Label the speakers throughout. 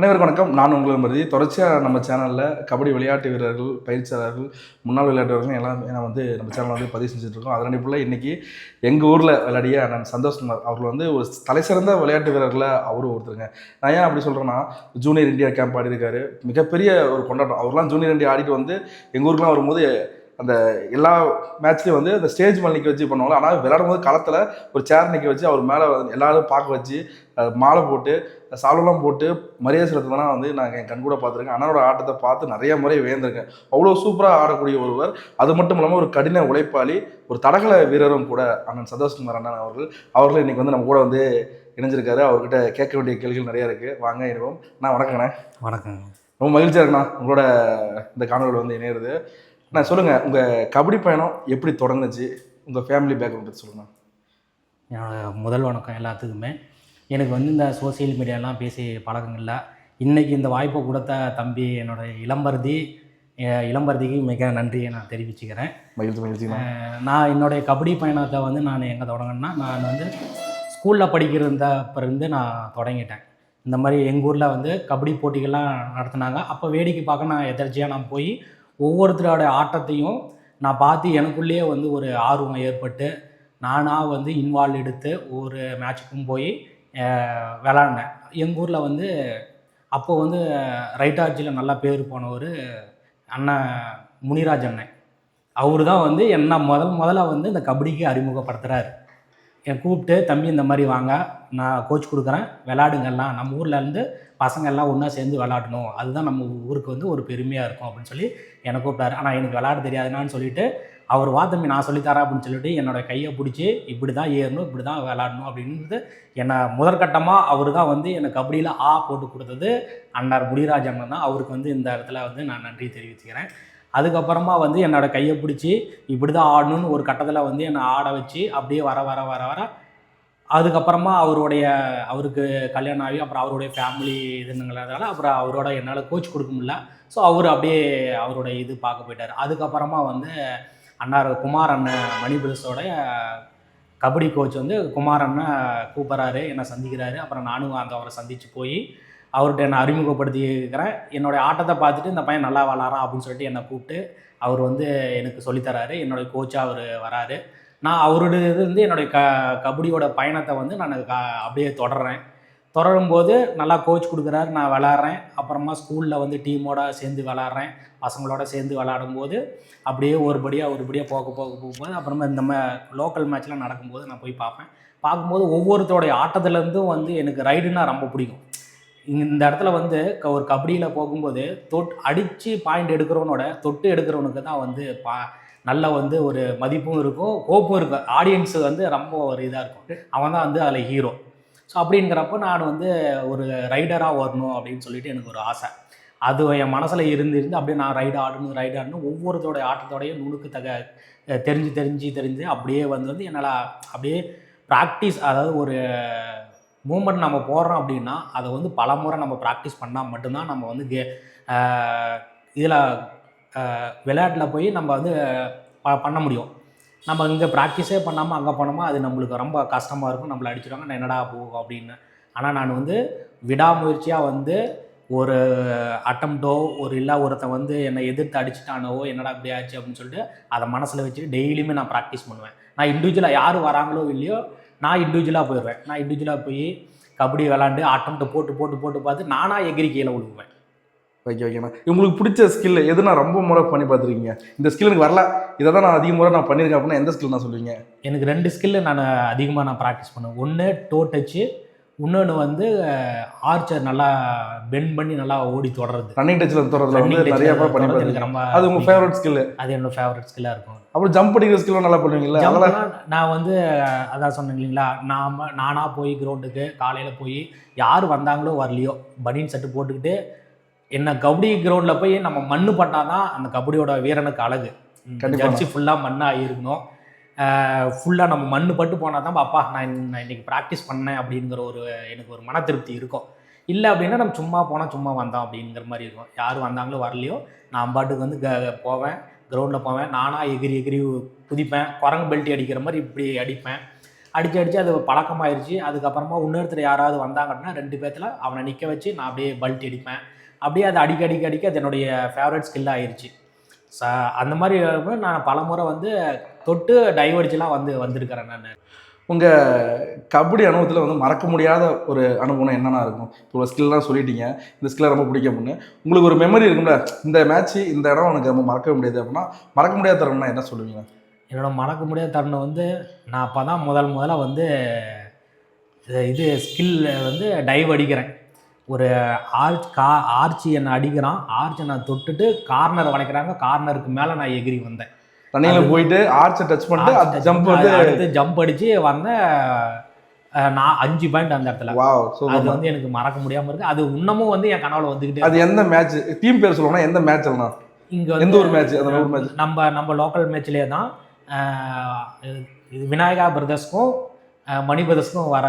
Speaker 1: அனைவருக்கும் வணக்கம். நான் உங்கள் மருதி. தொடர்ச்சியாக நம்ம சேனலில் கபடி விளையாட்டு வீரர்கள், பயிற்சியாளர்கள், முன்னாள் விளையாட்டு வீரர்கள் எல்லாமே நம்ம சேனலில் பதிவு செஞ்சுட்ருக்கோம். அதன் அடிப்படையில் இன்றைக்கி எங்கள் ஊரில் விளையாடிய அண்ணன் சந்தோஷ்குமார் அவர்கள் ஒரு தலைசிறந்த விளையாட்டு வீரர்களில் அவரும் ஒருத்தருங்க. நான் ஏன் அப்படி சொல்கிறேன்னா, ஜூனியர் இந்தியா கேம்ப் ஆடிருக்காரு. மிகப்பெரிய ஒரு கொண்டாட்டம். அவர்லாம் ஜூனியர் இந்தியா ஆடிட்டு எங்கள் ஊருக்குலாம் வரும்போது அந்த எல்லா மேட்ச்லேயும் அந்த ஸ்டேஜ் மேலே நிற்க வச்சு பண்ணுவாங்க. ஆனால் விளையாடும் போது களத்தில் ஒரு சேர் நிற்க வச்சு அவர் மேலே எல்லாரும் பார்க்க வச்சு மாலை போட்டு சாலெல்லாம் போட்டு மரியாதை செலுத்துனா நான் என் கண் கூட பார்த்துருக்கேன். அண்ணனோட ஆட்டத்தை பார்த்து நிறைய முறை வியந்திருக்கேன். அவ்வளோ சூப்பராக ஆடக்கூடிய ஒருவர். அது மட்டும் இல்லாமல் ஒரு கடின உழைப்பாளி, ஒரு தடகள வீரரும் கூட அண்ணன் சந்தோஷ்குமார் அண்ணன் அவர்கள் இன்றைக்கி நம்ம கூட இணைஞ்சிருக்காரு. அவர்கிட்ட கேட்க வேண்டிய கேள்விகள் நிறையா இருக்குது. வாங்க இணைவோம். வணக்கண்ணே.
Speaker 2: வணக்கம்.
Speaker 1: ரொம்ப மகிழ்ச்சியாக இருக்குண்ணா உங்களோட இந்த காணொலியில் இணையிறது. நான் சொல்லுங்கள், உங்கள் கபடி பயணம் எப்படி தொடங்குச்சு? உங்கள் ஃபேமிலி பேக்ரவுண்ட் சொல்லுங்கள்.
Speaker 2: என்னோட முதல் வணக்கம் எல்லாத்துக்குமே. எனக்கு இந்த சோசியல் மீடியாலாம் பேசி பழக்கங்கள்ல இன்றைக்கி இந்த வாய்ப்பை கொடுத்த தம்பி என்னோட இளம்பரதிக்கு மிக நன்றியை நான் தெரிவிச்சுக்கிறேன்.
Speaker 1: மகிழ்ச்சி.
Speaker 2: நான் என்னுடைய கபடி பயணத்தை நான் எங்கே தொடங்கினேன்னா, நான் ஸ்கூலில் படிக்கிறப்பருந்து நான் தொடங்கிட்டேன். இந்த மாதிரி எங்கள் ஊரில் கபடி போட்டிகள்லாம் நடத்துனாங்க. அப்போ வேடிக்கை பார்க்க நான் எதர்ச்சியாக நான் போய் ஒவ்வொருத்தரோட ஆட்டத்தையும் நான் பார்த்து எனக்குள்ளேயே ஒரு ஆர்வம் ஏற்பட்டு நானாக இன்வால்வ் எடுத்து ஒவ்வொரு மேட்சுக்கும் போய் விளாட்னேன். எங்கள் ஊரில் அப்போ ரைட் ஆர்ச்சியில் நல்லா பேர் போனவர் அண்ணன் முனிராஜ் அண்ணன். அவர் தான் என்ன முதல்ல இந்த கபடிக்கு அறிமுகப்படுத்துகிறாரு. என் கூப்பிட்டு, தம்பி இந்த மாதிரி வாங்க, நான் கோச் கொடுக்குறேன், விளாடுங்கெல்லாம் நம்ம ஊர்லேருந்து பசங்கள்லாம் ஒன்றா சேர்ந்து விளாடணும், அதுதான் நம்ம ஊருக்கு ஒரு பெருமையாக இருக்கும் அப்படின்னு சொல்லி என்னை கூப்பிட்டாரு. ஆனால் எனக்கு விளாட தெரியாதுனான்னு சொல்லிவிட்டு, அவர் தம்பி நான் சொல்லித்தரேன் அப்படின்னு சொல்லிட்டு என்னோடய கையை பிடிச்சி இப்படி தான் ஏறணும், இப்படி தான் விளாடணும் அப்படின்றது என்னை முதற்கட்டமாக அவர் தான் என்னை கபடியில் போட்டு கொடுத்தது அண்ணார் முனிராஜ் அண்ணன் தான். அவருக்கு இந்த இடத்துல நான் நன்றி தெரிவிச்சுக்கிறேன். அதுக்கப்புறமா என்னோடய கையை பிடிச்சி இப்படி தான் ஆடணும்னு ஒரு கட்டத்தில் என்னை ஆட வச்சு அப்படியே வர வர வர வர அதுக்கப்புறமா அவருக்கு கல்யாணம் ஆகி அப்புறம் அவருடைய ஃபேமிலி இதுங்கிறதால அப்புறம் அவரோட என்னால் கோச் கொடுக்க முடியல. ஸோ அவர் அப்படியே அவரோட இது பார்க்க போயிட்டார். அதுக்கப்புறமா அண்ணார் குமார் அண்ணன் மணிபிள்ஸோட கபடி கோச் குமார் அண்ணன் கூப்பிட்றாரு, என்னை சந்திக்கிறாரு. அப்புறம் நானும் அவரை சந்தித்து போய் அவர்கிட்ட என்னை அறிமுகப்படுத்திக்கிறேன். என்னுடைய ஆட்டத்தை பார்த்துட்டு இந்த பையன் நல்லா விளாட்றான் அப்படின்னு சொல்லிட்டு என்னை கூப்பிட்டு அவர் எனக்கு சொல்லித்தராரு. என்னுடைய கோச்சாக அவர் வராரு. நான் அவருடைய என்னுடைய கபடியோட பயணத்தை நான் அப்படியே தொடரும்போது நல்லா கோச் கொடுக்குறாரு, நான் விளாட்றேன். அப்புறமா ஸ்கூலில் டீமோட சேர்ந்து விளாட்றேன், பசங்களோட சேர்ந்து விளாடும்போது அப்படியே ஒருபடியாக போகும்போது அப்புறமா இந்த லோக்கல் மேட்ச்லாம் நடக்கும்போது நான் போய் பார்க்கும்போது ஒவ்வொருத்தோடைய ஆட்டத்துலேருந்தும் எனக்கு ரைடுன்னா ரொம்ப பிடிக்கும். இந்த இடத்துல ஒரு கபடியில் போகும்போது அடித்து பாயிண்ட் எடுக்கிறவனோட தொட்டு எடுக்கிறவனுக்கு தான் நல்ல ஒரு மதிப்பும் இருக்கும், ஹோப்பும் இருக்கும். ஆடியன்ஸு ரொம்ப ஒரு இதாக இருக்கும். அவன் தான் அதில் ஹீரோ. ஸோ அப்படிங்கிறப்போ நான் ஒரு ரைடராக வரணும் அப்படின்னு சொல்லிட்டு எனக்கு ஒரு ஆசை. அது என் மனசில் இருந்து அப்படியே நான் ரைடு ஆடணும் ஒவ்வொருத்தோடைய ஆட்டத்தோடைய நுணுக்கு தெரிஞ்சு அப்படியே என்னால் அப்படியே ப்ராக்டிஸ், அதாவது ஒரு மூமெண்ட் நம்ம போடுறோம் அப்படின்னா அதை பல முறை நம்ம ப்ராக்டிஸ் பண்ணால் மட்டும்தான் நம்ம இதில் விளையாட்டில் போய் நம்ம பண்ண முடியும். நம்ம இங்கே ப்ராக்டிஸே பண்ணாமல் அங்கே போனோமா அது நம்மளுக்கு ரொம்ப கஷ்டமாக இருக்கும். நம்மளை அடிச்சிடுவாங்க, நான் என்னடா போகும் அப்படின்னு. ஆனால் நான் விடாமுயற்சியாக ஒரு அட்டம்ப்டோ ஒருத்தன் என்னை எதிர்த்து அடிச்சுட்டானவோ என்னடா இப்படி ஆச்சு அப்படின்னு சொல்லிட்டு அதை மனசில் வச்சுட்டு டெய்லியுமே நான் ப்ராக்டிஸ் பண்ணுவேன். நான் இண்டிவிஜுவலாக யார் வராங்களோ இல்லையோ நான் இண்டிவிஜுவலாக போயிடுவேன். நான் இண்டிவிஜுவலாக போய் கபடி விளாண்டு அட்டம்ப்ட்டை போட்டு பார்த்து நானாக எகிரி கீழே விழுவேன்.
Speaker 1: ஓகேண்ணா. உங்களுக்கு பிடிச்ச ஸ்கில் எது நான் ரொம்ப முறை பண்ணி பார்த்துருக்கீங்க? இந்த ஸ்கில் எனக்கு வரல, இதை தான் நான் அதிக முறை நான் பண்ணியிருக்கேன் அப்படின்னா எந்த ஸ்கில் நான் சொல்லுவீங்க?
Speaker 2: எனக்கு 2 ஸ்கில்லு நான் அதிகமாக ப்ராக்டிஸ் பண்ணுவேன். ஒன்று டோ டச்சு, இன்னொன்று ஆர்ச்சர் நல்லா பெண்ட் பண்ணி நல்லா ஓடி தொடர்றது.
Speaker 1: ரன்னிங் டச்சில் தொடர்றதுல நிறைய பேர் பண்ணி எனக்கு ரொம்ப அது உங்கள் ஃபேவரட் ஸ்கில்.
Speaker 2: அது என்னோட ஃபேவரட் ஸ்கில்லாக இருக்கும்.
Speaker 1: அப்புறம் ஜம்ப் அடிக்கிற ஸ்கில்லாம் நல்லா பண்ணுவீங்களா?
Speaker 2: அதெல்லாம் நான் அதான் சொன்னேன் இல்லைங்களா, நானாக போய் கிரவுண்டுக்கு காலையில் போய் யார் வந்தாங்களோ வரலையோ பனியன் சட்டு போட்டுக்கிட்டு என்ன கபடி கிரவுண்டில் போய் நம்ம மண்ணு பட்டால் தான் அந்த கபடியோட வீரனுக்கு அழகு. ஜட்ஜி ஃபுல்லாக மண்ணாக இருக்கணும், ஃபுல்லாக நம்ம மண்ணு பட்டு போனால் தான் அப்பா நான் இன்றைக்கி ப்ராக்டிஸ் பண்ணேன் அப்படிங்கிற எனக்கு ஒரு மன திருப்தி இருக்கும். இல்லை அப்படின்னா நம்ம சும்மா போனால் சும்மா வந்தோம் அப்படிங்கிற மாதிரி இருக்கும். யார் வந்தாங்களோ வரலையோ நான் பாட்டுக்கு கிரவுண்டில் போவேன், நானாக எகிரி குதிப்பேன், குரங்கு பெல்ட்டி அடிக்கிற மாதிரி இப்படி அடிப்பேன். அடித்து அது பழக்கமாயிருச்சு. அதுக்கப்புறமா இன்னொருத்தர் யாராவது வந்தாங்கன்னா 2 பேத்துல அவனை நிற்க வச்சு நான் அப்படியே பல்ட்டி அடிப்பேன். அப்படியே அது அடிக்க அது என்னுடைய ஃபேவரட் ஸ்கில் ஆயிருச்சு. அந்த மாதிரி நான் பலமுறை வந்து தொட்டு டைவ் அடிச்சுலாம் வந்திருக்கிறேன் நான்.
Speaker 1: உங்கள் கபடி அனுபவத்தில் வந்து மறக்க முடியாத ஒரு அனுபவம் என்னென்னா இருக்கும்? இப்போ ஸ்கில்லாம் சொல்லிட்டீங்க, இந்த ஸ்கில்லை ரொம்ப பிடிக்கும்னு. உங்களுக்கு ஒரு மெமரி இருக்கும்ல, இந்த மேட்ச்சு இந்த இடம் எனக்கு ரொம்ப மறக்க முடியாது அப்படின்னா, மறக்க முடியாத தருணம்னா என்ன சொல்லுவீங்க?
Speaker 2: என்னோட மறக்க முடியாத தருணம் வந்து நான் அப்போ தான் முதல்ல வந்து இது ஸ்கில் வந்து டைவ் அடிக்கிறேன். ஒரு ஆர்ச்சி என்னை அடிக்கிறான். ஆர்ச்சை நான் தொட்டுட்டு கார்னர் வளைக்கிறாங்க. கார்னருக்கு மேலே நான் எகிரி வந்தேன்.
Speaker 1: தண்ணியில் போயிட்டு ஆர்ச்சை டச் பண்ணிட்டு அது ஜம்ப் வந்து
Speaker 2: அடுத்து ஜம்ப் அடித்து வந்தேன். நான் 5 பாயிண்ட் அந்த இடத்துல. அது வந்து எனக்கு மறக்க முடியாமல் இருக்குது. அது இன்னமும் வந்து என் கனவுல வந்துக்கிட்டே.
Speaker 1: அது எந்த மேட்ச்? டீம் பேர் சொல்லணும்னா எந்த மேட்ச் எல்லாம்?
Speaker 2: இங்கே
Speaker 1: எந்த ஒரு மேட்ச்? அந்த ஒரு மேட்ச்
Speaker 2: நம்ம லோக்கல் மேட்ச்லேயே தான். இது விநாயகா பிரதர்ஸ்க்கும் மணி பிரதர்ஸ்க்கும் வர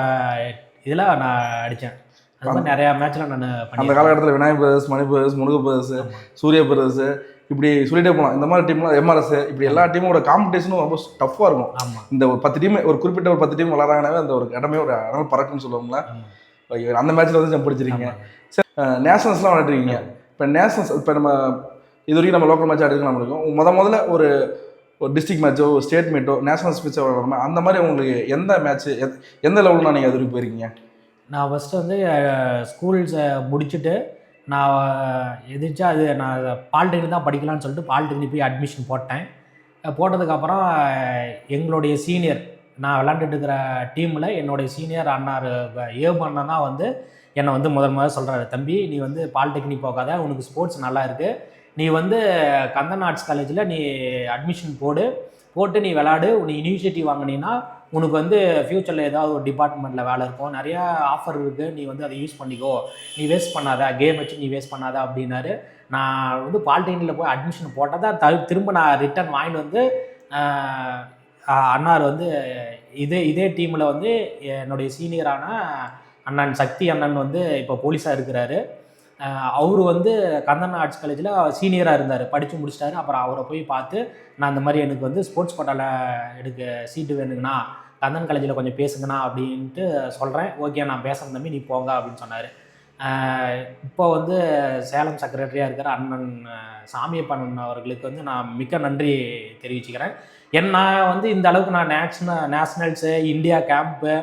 Speaker 2: இதில் நான் அடித்தேன். அது மாதிரி நிறையா மேட்ச்சில் நான்
Speaker 1: அந்த காலகட்டத்தில் விநாயகர் பிரதர்ஸ், மணி பிரதர்ஸ், முருக பிரதர்ஸ், சூரிய பிரதர்ஸ், இப்படி சொல்லிட்டே போகலாம். இந்த மாதிரி டீம்லாம் எம்ஆர்எஸ், இப்படி எல்லா டீமோட காம்படிஷனும் ரொம்ப டஃப்பாக இருக்கும். இந்த ஒரு 10 டீம், ஒரு குறிப்பிட்ட ஒரு 10 டீம் விளாட்றாங்கனாவே அந்த ஒரு இடமே ஒரு அனல் பறக்குன்னு சொல்லுவாங்களா. அந்த மேட்ச்சில் வந்து ஜம்ப் அடிச்சிருக்கீங்க. சரி, நேஷனல்ஸ்லாம் விளையாடுறீங்க. இப்போ நேஷனல்ஸ், இப்போ நம்ம இது வரைக்கும் நம்ம லோக்கல் மேட்ச் எடுக்கலாம் இருக்கும். முதல்ல ஒரு டிஸ்ட்ரிக்ட் மேட்சோ, ஸ்டேட் மீட்டோ, நேஷனல் ஸ்பீச்சோ விளாடுறோம். அந்த மாதிரி உங்களுக்கு எந்த மேட்ச்சு, எந்த லெவலில் நீங்கள் அது வரைக்கும் போயிருக்கீங்க?
Speaker 2: நான் ஃபஸ்ட்டு வந்து ஸ்கூல்ஸை முடிச்சுட்டு நான் எதிர்த்தா அது நான் பாலிடெக்னிக் தான் படிக்கலான்னு சொல்லிட்டு பாலிடெக்னிக் போய் அட்மிஷன் போட்டேன். போட்டதுக்கப்புறம் எங்களுடைய சீனியர், நான் விளாண்டுட்டு இருக்கிற டீமில் என்னுடைய சீனியர் அண்ணார் ஏபு அண்ணா தான் வந்து என்னை வந்து முதல் சொல்கிறாரு, தம்பி நீ வந்து பாலிடெக்னிக் போகாத, உனக்கு ஸ்போர்ட்ஸ் நல்லா இருக்குது, நீ வந்து கந்தன் ஆர்ட்ஸ் காலேஜில் நீ அட்மிஷன் போட்டு நீ விளாடு, நீ யூனிவர்சிட்டி வாங்கினீன்னா உனக்கு வந்து ஃப்யூச்சரில் ஏதாவது ஒரு டிபார்ட்மெண்ட்டில் வேலை இருக்கும், நிறையா ஆஃபர் இருக்குது, நீ வந்து அதை யூஸ் பண்ணிக்கோ, நீ வேஸ்ட் பண்ணாத, கேம் வச்சு நீ வேஸ்ட் பண்ணாத அப்படின்னாரு. நான் வந்து பாலிடெக்னிக்கில் போய் அட்மிஷன் போட்டால் தான் திரும்ப நான் ரிட்டன் வாங்கிட்டு வந்து அண்ணார் வந்து இதே டீமில் வந்து என்னுடைய சீனியரான அண்ணன் சக்தி அண்ணன் வந்து இப்போ போலீஸாக இருக்கிறாரு. அவர் வந்து கந்தன் ஆர்ட்ஸ் காலேஜில் சீனியராக இருந்தார், படித்து முடிச்சிட்டாரு. அப்புறம் அவரை போய் பார்த்து நான் இந்த மாதிரி எனக்கு வந்து ஸ்போர்ட்ஸ் கோட்டாவில் எனக்கு சீட்டு வேணுங்கண்ணா, கந்தன் காலேஜில் கொஞ்சம் பேசுங்கண்ணா அப்படின்ட்டு சொல்கிறேன். ஓகே நான் பேசுகிறேன் தம்பி, நீ போங்க அப்படின்னு சொன்னார். இப்போ வந்து சேலம் செக்ரட்டரியாக இருக்கிற அண்ணன் சாமியப்பண்ணன் அவர்களுக்கு வந்து நான் மிக்க நன்றி தெரிவிச்சுக்கிறேன். நான் வந்து இந்த அளவுக்கு நான் nationals, India camp,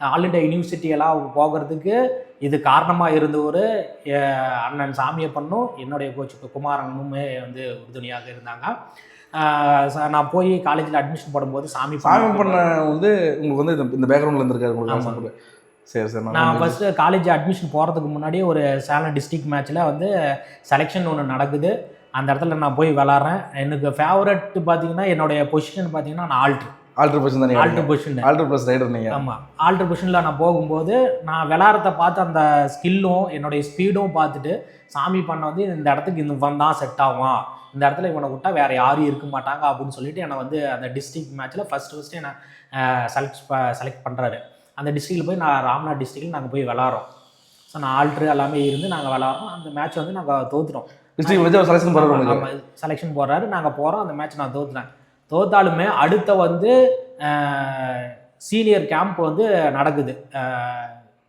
Speaker 2: all India university எல்லாம் போகிறதுக்கு இது காரணமாக இருந்த ஒரு அண்ணன் சாமியப்பண்ணும் என்னுடைய கோச்சு குமாரனுமே வந்து உறுதுணையாக இருந்தாங்க. நான் போய் காலேஜில் அட்மிஷன் போடும்போது
Speaker 1: சாமியப்பண்ண வந்து உங்களுக்கு வந்து இந்த பேக்ரவுண்டில் இருந்திருக்காரு உங்களுக்கு? சரி சரி.
Speaker 2: நான் ஃபஸ்ட்டு காலேஜ் அட்மிஷன் போகிறதுக்கு முன்னாடி ஒரு சேலம் டிஸ்ட்ரிக்ட் மேட்ச்சில் வந்து செலெக்ஷன் ஒன்று நடக்குது. அந்த இடத்துல நான் போய் விளாட்றேன். எனக்கு ஃபேவரட் பார்த்தீங்கன்னா என்னுடைய பொசிஷன் பார்த்தீங்கன்னா நான் ஆல்ட்ரு பொசிஷன் தானே. ஆல்ட்ரு ப்ளஸ் ரைடர் நீங்கள்? ஆமாம், ஆல்ட்ரு பொசிஷனில் நான் போகும்போது நான் விளாட்றத பார்த்து அந்த ஸ்கில்லும் என்னுடைய ஸ்பீடும் பார்த்துட்டு சாமி பண்ண வந்து இந்த இடத்துக்கு இவன் தான் செட் ஆகும், இந்த இடத்துல இவனை விட்டால் வேறு யாரும் இருக்க மாட்டாங்க அப்படின்னு சொல்லிட்டு என்னை வந்து அந்த டிஸ்ட்ரிக்ட் மேட்ச்சில் ஃபஸ்ட்டு என்னை செலக்ட் பண்ணுறாரு. அந்த டிஸ்ட்ரிக்டில் போய் நான் ராம்நாத் டிஸ்ட்ரிக்டில் நாங்கள் போய் விளாட்றோம். ஸோ நான் ஆல்ட்ரு எல்லாமே இருந்து நாங்கள் விளாட்றோம். அந்த மேட்ச் வந்து நாங்கள் தோற்றுட்டோம்.
Speaker 1: டிஸ்ட்ரிக்ட் வச்சு செலெக்ஷன் போடுறோம்.
Speaker 2: செலெக்ஷன் போடுறாரு, நாங்கள் போகிறோம். அந்த மேட்ச் நான் தோத்தாலுமே அடுத்த வந்து சீனியர் கேம்ப் வந்து நடக்குது,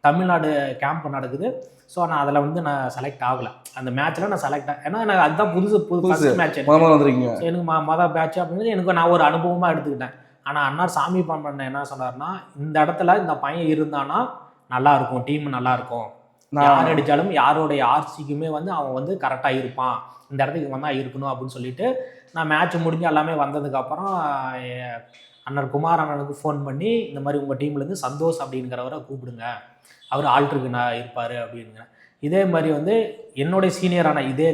Speaker 2: தமிழ்நாடு கேம்ப் நடக்குது. ஸோ நான் அதில் வந்து நான் செலக்ட் ஆகலை. அந்த மேட்ச்சில் நான் செலக்ட் ஏன்னா எனக்கு அதுதான் புதுசு மேட்ச் எனக்கு மொதல் மேட்ச் அப்படின்றது எனக்கு நான் ஒரு அனுபவமாக எடுத்துக்கிட்டேன். ஆனால் அண்ணார் சாமி பண்ண என்ன சொன்னார்னா, இந்த இடத்துல இந்த பையன் இருந்தானா நல்லாயிருக்கும், டீம் நல்லாயிருக்கும், யார் அடித்தாலும் யாரோடைய ஆர்சிக்குமே வந்து அவன் வந்து கரெக்டாக இருப்பான், இந்த இடத்துக்கு இவன் தான் இருக்கணும் அப்படின்னு சொல்லிட்டு நான் மேட்ச் முடிஞ்சு எல்லாமே வந்ததுக்கப்புறம் அண்ணன் குமார் அண்ணனுக்கு ஃபோன் பண்ணி இந்த மாதிரி உங்கள் டீம்லேருந்து சந்தோஷ் அப்படிங்கிறவரை கூப்பிடுங்க, அவர் ஆல்ட்ருக்கு நான் இருப்பார் அப்படிங்கிறேன். இதே மாதிரி வந்து என்னுடைய சீனியரான இதே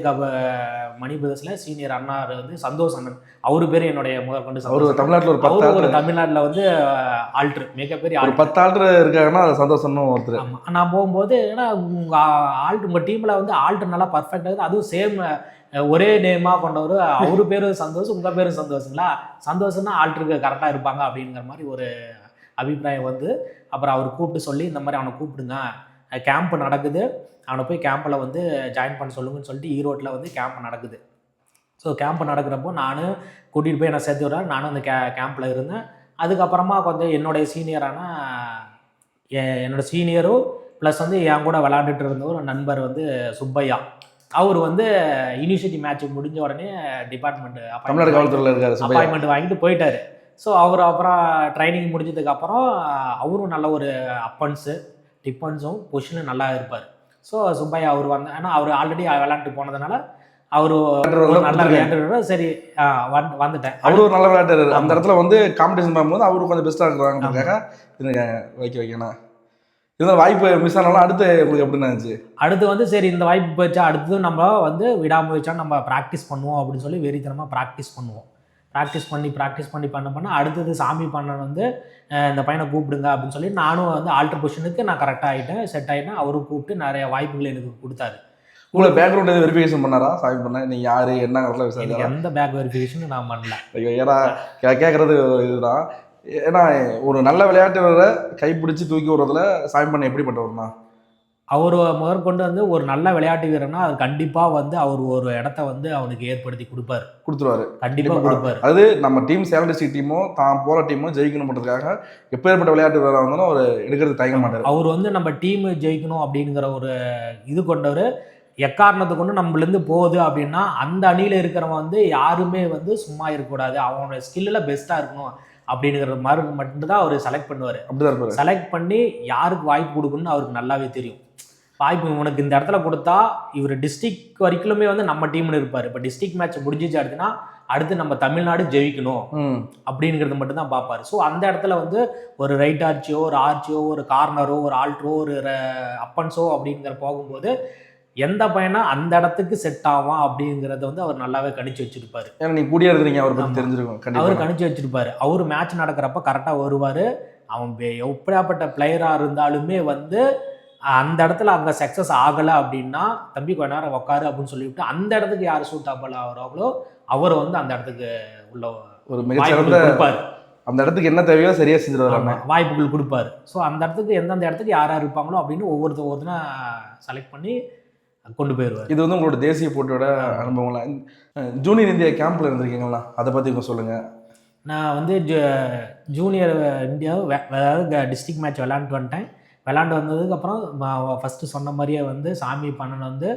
Speaker 2: மணி பிரதர்ஸில் சீனியர் அண்ணார் வந்து சந்தோஷ் அண்ணன், அவரு பேர் என்னுடைய முதற்கொண்டு
Speaker 1: அவர் தமிழ்நாட்டில்
Speaker 2: ஒரு தமிழ்நாட்டில் வந்து ஆல்ட்ரு மிகப்பெரிய
Speaker 1: 10 ஆல்ட்ரு இருக்காங்கன்னா அது சந்தோஷம்னு ஒருத்தர்.
Speaker 2: ஆமாம், நான் போகும்போது ஏன்னா உங்கள் டீமில் வந்து ஆல்ட்ரு நல்லா பர்ஃபெக்டாக இருக்குது, அதுவும் சேம் ஒரே நேமாக கொண்டவர், அவரு பேர் சந்தோஷ், உங்கள் பேரும் சந்தோஷங்களா, சந்தோஷம்னா ஆல்ட்ருக்கு கரெக்டாக இருப்பாங்க அப்படிங்கிற மாதிரி ஒரு அபிப்பிராயம் வந்து அப்புறம் அவர் கூப்பிட்டு சொல்லி இந்த மாதிரி அவனை கூப்பிடுங்க, கேம்ப் நடக்குது, அவனை போய் கேம்பில் வந்து ஜாயின் பண்ண சொல்லுங்கன்னு சொல்லிட்டு ஈரோட்டில் வந்து கேம்ப் நடக்குது. ஸோ கேம்ப் நடக்கிறப்போ நானும் கூட்டிகிட்டு போய் என்னை சேர்த்து விட்றேன். நானும் அந்த கேம்பில் இருந்தேன். அதுக்கப்புறமா கொஞ்சம் என்னுடைய சீனியரான என்னோட சீனியரும் ப்ளஸ் வந்து என் கூட விளாண்டுட்டு இருந்த ஒரு நண்பர் வந்து சுப்பையா, அவர் வந்து யூனிவர்சிட்டி மேட்ச் முடிஞ்ச உடனே டிபார்ட்மெண்ட்
Speaker 1: தமிழ்நாடு காவல்துறையில் இருக்காரு சுப்பையா.
Speaker 2: அப்பாயின்மெண்ட் வாங்கிட்டு போயிட்டாரு. ஸோ அவர் அப்புறம் ட்ரைனிங் முடிஞ்சதுக்கப்புறம் அவரும் நல்ல ஒரு டிஃபன்ஸும் பொசிஷனும் நல்லா இருப்பார். ஸோ சுப்பையா அவர் ஏன்னா அவர் ஆல்ரெடி விளையாண்டு போனதுனால அவர் நல்ல விளையாட்டு. சரி வந்துட்டேன்.
Speaker 1: அவரு ஒரு நல்ல விளையாட்டு. அந்த இடத்துல வந்து காம்படிஷன் பார்க்கும்போது அவரு கொஞ்சம் பெஸ்ட்டாக இருக்கிறாங்க. வைக்கணும் இருந்தாலும் வாய்ப்பு மிஸ் ஆனாலும் அடுத்து உங்களுக்கு எப்படி இருந்துச்சு?
Speaker 2: அடுத்து வந்து சரி இந்த வாய்ப்பு போயிடுச்சா, அடுத்தது நம்ம வந்து விடாமுயற்சியா நம்ம ப்ராக்டிஸ் பண்ணுவோம் அப்படின்னு சொல்லி வெறித்தனமாக ப்ராக்டிஸ் பண்ணுவோம். ப்ராக்டிஸ் பண்ணி பண்ண அடுத்தது சாமி பண்ண வந்து இந்த பையனை கூப்பிடுங்க அப்படின்னு சொல்லி நானும் வந்து ஆல்டர் பொசிஷனுக்கு நான் கரெக்டாக ஆகிட்டேன், செட் ஆகிட்டேன். அவரும் கூப்பிட்டு நிறைய வாய்ப்புகள் எனக்கு கொடுத்தாரு.
Speaker 1: உங்களை பேக்ரவுண்ட் எது வெரிஃபிகேஷன் பண்ணாரா? சாமி பண்ண நீங்கள் யார் என்ன
Speaker 2: எனக்கு எந்த பேக் வெரிஃபிகேஷனும் நான் பண்ணல.
Speaker 1: ஐயோ, ஏன்னா கேட்குறது இதுதான். ஏன்னா ஒரு நல்ல விளையாட்டு வீரரை கைப்பிடிச்சி தூக்கி விடுறதுல சாமி பண்ண எப்படிப்பட்டவர்னா,
Speaker 2: அவர் முதற்கொண்டு வந்து ஒரு நல்ல விளையாட்டு வீரர்னா அது கண்டிப்பாக வந்து அவர் ஒரு இடத்த வந்து அவனுக்கு ஏற்படுத்தி கொடுத்துருவாரு. கண்டிப்பாக கொடுப்பாரு.
Speaker 1: அது நம்ம டீம் சேலம் டிஸ்ட்ரிக்ட் டீமோ தான் போகிற டீமோ ஜெயிக்கணும் பண்ணுறதுக்காக எப்பேற்பட்ட விளையாட்டு வீரராக இருந்தாலும் அவர் எடுக்கிறது தயங்க மாட்டார்.
Speaker 2: அவர் வந்து நம்ம டீம் ஜெயிக்கணும் அப்படிங்கிற ஒரு இது கொண்டவர். எக்காரணத்தை கொண்டு நம்மளேருந்து போகுது அப்படின்னா அந்த அணியில் இருக்கிறவங்க வந்து யாருமே வந்து சும்மா இருக்கக்கூடாது, அவனோட ஸ்கில்லில் பெஸ்ட்டாக இருக்கணும் அப்படிங்கிற மாதிரி மட்டும்தான் அவர் செலக்ட் பண்ணுவார்.
Speaker 1: அப்படிதான்
Speaker 2: செலக்ட் பண்ணி யாருக்கு வாய்ப்பு கொடுக்கணும்னு அவருக்கு நல்லாவே தெரியும். வாய்ப்பு உனக்கு இந்த இடத்துல கொடுத்தா இவர் டிஸ்ட்ரிக்ட் வரைக்குமே வந்து நம்ம டீம்னு இருப்பார். இப்போ டிஸ்ட்ரிக்ட் மேட்ச் முடிஞ்சிச்சு அப்படின்னா அடுத்து நம்ம தமிழ்நாடு ஜெயிக்கணும் அப்படிங்கிறது மட்டும்தான் பார்ப்பார். ஸோ அந்த இடத்துல வந்து ஒரு ரைட் ஆர்ச்சியோ ஒரு ஆர்ச்சியோ ஒரு கார்னரோ ஒரு ஆல்ட்ரோ ஒரு அப்பன்ஸோ அப்படிங்கிற போகும்போது எந்த பையனா அந்த இடத்துக்கு செட் ஆவான் அப்படிங்கிறத வந்து அவர் நல்லாவே கணிச்சு வச்சிருப்பாரு.
Speaker 1: ஏன்னா நீ கூடிய இருக்கிறீங்க, அவர் பற்றி தெரிஞ்சிருக்கும்.
Speaker 2: அவர் கணிச்சு வச்சிருப்பாரு. அவர் மேட்ச் நடக்கிறப்ப கரெக்டாக வருவார். அவன் எப்படியாப்பட்ட பிளேயராக இருந்தாலுமே வந்து அந்த இடத்துல அங்கே சக்ஸஸ் ஆகலை அப்படின்னா தம்பி கொஞ்ச நேரம் உட்காரு அப்படின்னு சொல்லிவிட்டு அந்த இடத்துக்கு யார் சூட்டாபிள் ஆகிறாங்களோ அவர் வந்து அந்த இடத்துக்கு உள்ள
Speaker 1: ஒரு மிகச்சிறந்த கொடுப்பாரு. அந்த இடத்துக்கு என்ன தேவையோ சரியாக செஞ்சுருவாங்க,
Speaker 2: வாய்ப்புகள் கொடுப்பாரு. ஸோ அந்த இடத்துக்கு எந்தெந்த இடத்துக்கு யார் யார் இருப்பாங்களோ அப்படின்னு ஒவ்வொருத்தனா செலக்ட் பண்ணி கொண்டு போயிடுவார்.
Speaker 1: இது வந்து உங்களோட தேசிய போட்டியோட அனுபவங்களாம். ஜூனியர் இந்தியா கேம்பில் இருந்திருக்கீங்களா, அதை பற்றி கொஞ்சம் சொல்லுங்கள்.
Speaker 2: நான் வந்து ஜூனியர் இந்தியா அதாவது டிஸ்ட்ரிக்ட் மேட்ச் விளாண்டுட்டு வந்துட்டேன். விளாண்டு வந்ததுக்கப்புறம் ஃபஸ்ட்டு சொன்ன மாதிரியே வந்து சாமி பண்ணன் வந்து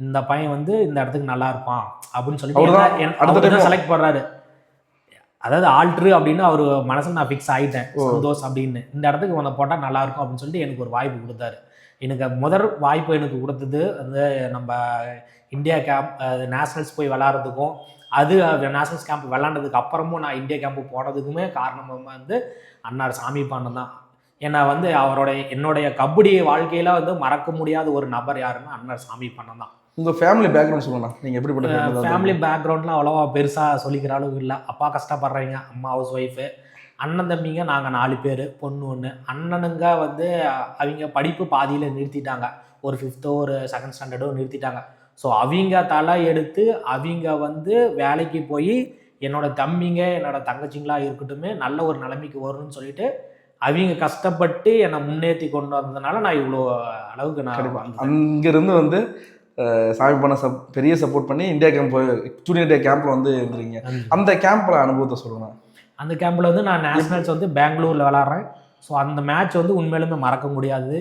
Speaker 2: இந்த பையன் வந்து இந்த இடத்துக்கு நல்லா இருப்பான் அப்படின்னு சொல்லி செலக்ட் பண்ணுறாரு. அதாவது ஆல்ட்ரு அப்படின்னு அவர் மனசில் நான் ஃபிக்ஸ் ஆகிட்டேன், சந்தோஷ் அப்படின்னு இந்த இடத்துக்கு உன்னை போட்டால் நல்லாயிருக்கும் அப்படின்னு சொல்லிட்டு எனக்கு ஒரு வாய்ப்பு கொடுத்தாரு. எனக்கு முதல் வாய்ப்பு எனக்கு கொடுத்தது வந்து நம்ம இந்தியா கேம்ப் நேஷ்னல்ஸ் போய் விளாட்றதுக்கும் அது நேஷ்னல்ஸ் கேம்ப் விளாண்டதுக்கு அப்புறமும் நான் இந்தியா கேம்ப்பு போனதுக்குமே காரணமாக வந்து அன்னார் சாமி பாண்டன் தான். ஏன்னா வந்து என்னுடைய கபடி வாழ்க்கையில் வந்து மறக்க முடியாத ஒரு நபர் யாருன்னா அன்னார் சாமி பாண்டன் தான்.
Speaker 1: உங்கள் ஃபேமிலி பேக்ரவுண்ட் சொல்லலாம், நீங்கள் எப்படிப்பட்ட
Speaker 2: ஃபேமிலி பேக்ரவுண்ட்லாம் அவ்வளோவா பெருசாக சொல்லிக்கிற அளவுக்கு இல்லை. அப்பா கஷ்டப்படுறீங்க, அம்மா ஹவுஸ் ஒய்ஃபு, அண்ணன் தம்பிங்க நாங்கள் 4 பேர், பொண்ணு 1. அண்ணனுங்க வந்து அவங்க படிப்பு பாதியில் நிறுத்திட்டாங்க, ஒரு 5th ஒரு 2nd ஸ்டாண்டர்டோ நிறுத்திட்டாங்க. ஸோ அவங்க தலை எடுத்து அவங்க வந்து வேலைக்கு போய் என்னோடய தம்பிங்க என்னோடய தங்கச்சிங்களாக இருக்கட்டுமே நல்ல ஒரு நிலைமைக்கு வரணும்னு சொல்லிட்டு அவங்க கஷ்டப்பட்டு என்னை முன்னேற்றி கொண்டு வந்ததுனால நான் இவ்வளோ அளவுக்கு நான்
Speaker 1: அங்கேருந்து வந்து சாமி பண்ண பெரிய சப்போர்ட் பண்ணி இந்தியா கேம்ப் ஜூனியர் இந்தியா கேம்பில் வந்து இருந்துருங்க. அந்த கேம்பில் அனுபவத்தை சொல்லுங்கள்.
Speaker 2: அந்த கேம்பில் வந்து நான் நேஷ்னல்ஸ் வந்து பெங்களூரில் விளாட்றேன். ஸோ அந்த மேட்ச் வந்து உண்மையிலுமே மறக்க முடியாது.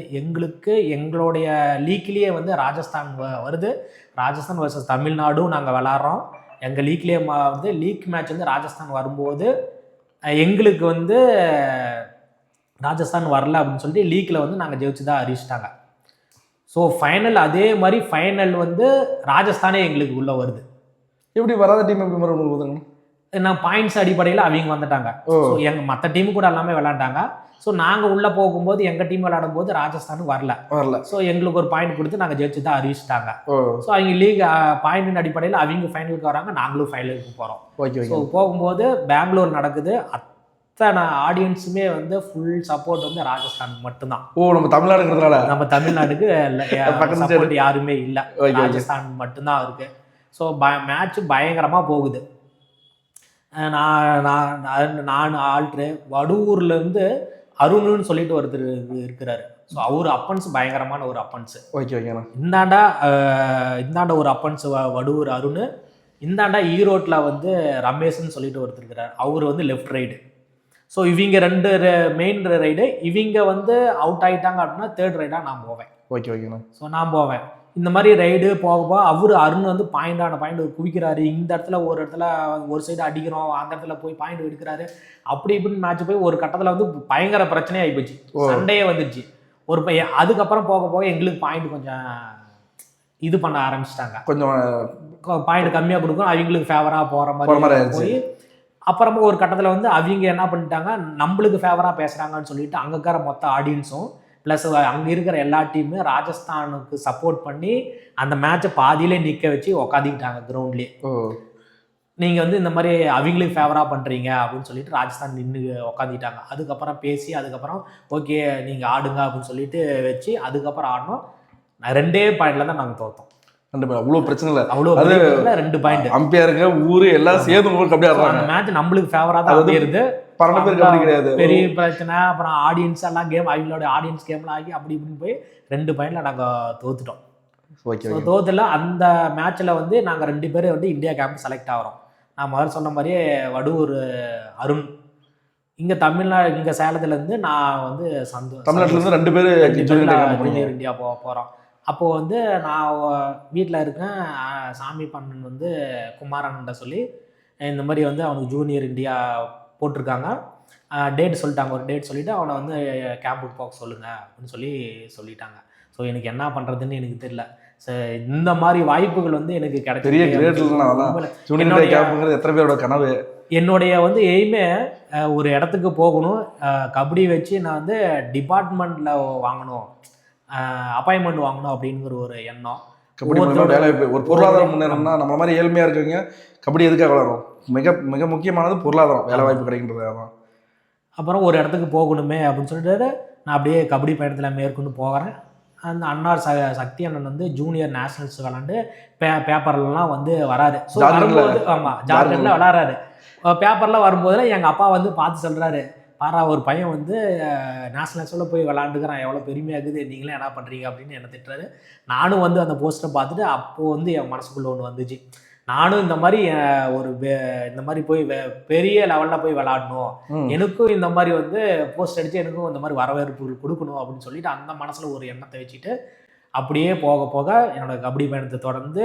Speaker 2: எங்களுடைய லீக்லேயே வந்து ராஜஸ்தான் வருது, ராஜஸ்தான் வர்சஸ் தமிழ்நாடும் நாங்கள் விளாட்றோம். எங்கள் லீக்லேயே வந்து லீக் மேட்ச் வந்து ராஜஸ்தான் வரும்போது எங்களுக்கு வந்து ராஜஸ்தான் வரல அப்படின்னு சொல்லிட்டு லீக்கில் வந்து நாங்கள் ஜெயிச்சு தான் அறிவிச்சிட்டாங்க. ஸோ ஃபைனல் அதே மாதிரி ஃபைனல் வந்து ராஜஸ்தானே எங்களுக்கு உள்ளே வருது.
Speaker 1: எப்படி வராத டீம் எப்படி மறுபடியும்
Speaker 2: நான் பாயிண்ட்ஸ் அடிப்படையில் அவங்க வந்துட்டாங்க. ஸோ எங்கள் மற்ற டீமு கூட எல்லாமே விளாண்டாங்க. ஸோ நாங்கள் உள்ளே போகும்போது எங்கள் டீம் விளாடும் போது ராஜஸ்தானும் வரல. ஸோ எங்களுக்கு ஒரு பாயிண்ட் கொடுத்து நாங்கள் ஜெயிச்சு தான் அறிவிச்சிட்டாங்க. ஸோ அவங்க லீக் பாயிண்டின் அடிப்படையில் அவங்க ஃபைனலுக்கு வராங்க, நாங்களும் ஃபைனலுக்கு போகிறோம். ஸோ போகும்போது பெங்களூர் நடக்குது. அத்தனை ஆடியன்ஸுமே வந்து ஃபுல் சப்போர்ட் வந்து ராஜஸ்தானுக்கு மட்டும்தான்.
Speaker 1: நம்ம தமிழ்நாடுங்கிறதுனால
Speaker 2: நம்ம தமிழ்நாடுக்கு சப்போர்ட் யாருமே இல்லை, ராஜஸ்தான் மட்டும்தான் இருக்குது. ஸோ மேட்ச் பயங்கரமாக போகுது. நான் ஆல்ட்ரு வடூர்லேருந்து அருணுன்னு சொல்லிட்டு ஒருத்தர் இருக்கிறாரு. ஸோ அவர் அப்பன்ஸ் பயங்கரமான ஒரு அப்பன்ஸு. இந்தாண்ட ஒரு அப்பன்ஸ் வடூர் அருண், இந்தாண்டா ஈரோட்டில் வந்து ரமேஷ்ன்னு சொல்லிட்டு ஒருத்தர் இருக்கிறார். அவர் வந்து லெஃப்ட் ரைடு. ஸோ இவங்க 2 மெயின் ரைடு, இவங்க வந்து அவுட் ஆகிட்டாங்க அப்படின்னா 3rd ரைடாக நான் போவேன்.
Speaker 1: ஓகே ஓகேண்ணா.
Speaker 2: ஸோ நான் போவேன். இந்த மாதிரி ரைடு போக போக அருண் வந்து பாயிண்ட் குவிக்கிறாரு. இந்த இடத்துல ஒரு இடத்துல ஒரு சைடு அடிக்கிறோம், அந்த இடத்துல போய் பாயிண்ட் எடுக்கிறாரு. அப்படி இப்படின்னு மேட்ச் போய் ஒரு கட்டத்தில் வந்து பயங்கர பிரச்சனையே ஆகிப்போச்சு, சண்டையே வந்துடுச்சு ஒரு பையன். அதுக்கப்புறம் போக போக எங்களுக்கு பாயிண்ட் கொஞ்சம் இது பண்ண ஆரம்பிச்சிட்டாங்க, கொஞ்சம் பாயிண்ட் கம்மியாக கொடுக்கும், அவங்களுக்கு ஃபேவராக போகிற மாதிரி போய் அப்புறமா ஒரு கட்டத்தில் வந்து அவங்க என்ன பண்ணிட்டாங்க, நம்மளுக்கு ஃபேவராக பேசுகிறாங்கன்னு சொல்லிட்டு அங்கே இருக்கிற மொத்த ஆடியன்ஸும் ப்ளஸ் அங்கே இருக்கிற எல்லா டீமும் ராஜஸ்தானுக்கு சப்போர்ட் பண்ணி அந்த மேட்சை பாதியிலே நிற்க வச்சு உக்காந்துக்கிட்டாங்க கிரவுண்ட்லேயே. நீங்கள் வந்து இந்த மாதிரி அவங்களுக்கு ஃபேவராக பண்ணுறீங்க அப்படின்னு சொல்லிட்டு ராஜஸ்தான் நின்று உக்காந்துக்கிட்டாங்க. அதுக்கப்புறம் பேசி அதுக்கப்புறம் ஓகே நீங்கள் ஆடுங்க அப்படின்னு சொல்லிட்டு வச்சு அதுக்கப்புறம் ஆடினோம். 2 பாயிண்டில் தான் நாங்கள் தோற்றோம்.
Speaker 1: அவ்வளோ பிரச்சனை இல்லை,
Speaker 2: அவ்வளோ 2 பாயிண்ட்.
Speaker 1: அம்பையருங்க ஊர் எல்லாம் சேர்ந்து உங்களுக்கு அப்படியே ஆடுறாங்க.
Speaker 2: அந்த மேட்ச் நம்மளுக்கு ஃபேவராக தான் அப்படியிருது,
Speaker 1: கிடையாது
Speaker 2: பெரிய பிரச்சனை. அப்புறம் ஆடியன்ஸ் எல்லாம் கேம் அவங்களோட ஆடியன்ஸ் கேம்லாம் ஆகி அப்படி இப்படின்னு போய் 2 பாயிண்டில் நாங்கள் தோத்துட்டோம். தோத்துல அந்த மேட்ச்சில் வந்து நாங்கள் 2 பேரும் வந்து இந்தியா கேம்ப் செலக்ட் ஆகிறோம். நான் முதல்ல சொன்ன மாதிரியே வடூர் அருண், இங்கே இங்கே சேலத்துலேருந்து நான் வந்து
Speaker 1: தமிழ்நாட்டிலேருந்து 2 பேர்
Speaker 2: ஜூனியர் இந்தியா போகிறோம். அப்போது வந்து நான் வீட்டில் இருக்கேன், சாமி பண்ணன் வந்து குமாரன்கிட்ட சொல்லி இந்த மாதிரி வந்து அவனுக்கு ஜூனியர் இந்தியா போட்டிருக்காங்க, டேட் சொல்லிட்டாங்க. ஒரு டேட் சொல்லிவிட்டு அவனை வந்து கேம்புக்கு போக சொல்லுங்கள் அப்படின்னு சொல்லிட்டாங்க. ஸோ எனக்கு என்ன பண்ணுறதுன்னு எனக்கு தெரியல. ஸோ இந்த மாதிரி வாய்ப்புகள் வந்து எனக்கு
Speaker 1: கிடைச்ச எத்தனை பேரோட கனவு.
Speaker 2: என்னுடைய வந்து எய்மே ஒரு இடத்துக்கு போகணும், கபடி வச்சு நான் வந்து டிபார்ட்மெண்ட்டில் வாங்கணும், அப்பாயின்மெண்ட் வாங்கணும் அப்படிங்கிற ஒரு எண்ணம்.
Speaker 1: கபடி ஒரு பொருளாதார முன்னேறம்னா நம்மள மாதிரி ஏழ்மையாக இருக்கவங்க கபடி எதுக்காக வளரும், மிக மிக முக்கியமானது பொருளாதாரம், வேலை வாய்ப்பு கிடைக்கின்றது தான்.
Speaker 2: அப்புறம் ஒரு இடத்துக்கு போகணுமே அப்படின்னு சொல்லிட்டு நான் அப்படியே கபடி பயணத்தில் மேற்கொண்டு போகிறேன். அந்த அன்னார் சக்தி அண்ணன் வந்து ஜூனியர் நேஷனல்ஸ் விளாண்டு பேப்பர்லாம் வந்து வராரு. ஸோ வரும்போது ஆமாம் ஜார்க்கண்டில் விளாட்றாரு. பேப்பரில் வரும்போதில் எங்கள் அப்பா வந்து பார்த்து சொல்கிறாரு, பாரா ஒரு பையன் வந்து நேஷனல்ஸில் போய் விளாண்டுக்கிறான், எவ்வளோ பெருமையாக இருக்குது, நீங்களே என்ன பண்ணுறீங்க அப்படின்னு என்ன திட்டுறாரு. நானும் வந்து அந்த போஸ்டரை பார்த்துட்டு அப்போது வந்து என் மனசுக்குள்ளே ஒன்று வந்துச்சு, நானும் இந்த மாதிரி இந்த மாதிரி போய் பெரிய லெவலில் போய் விளாடணும், எனக்கும் இந்த மாதிரி வந்து போஸ்ட் அடித்து எனக்கும் இந்த மாதிரி வரவேற்பு கொடுக்கணும் அப்படின்னு சொல்லிட்டு அந்த மனசில் ஒரு எண்ணத்தை வச்சுட்டு அப்படியே போக போக என்னோடய கபடி பயணத்தை தொடர்ந்து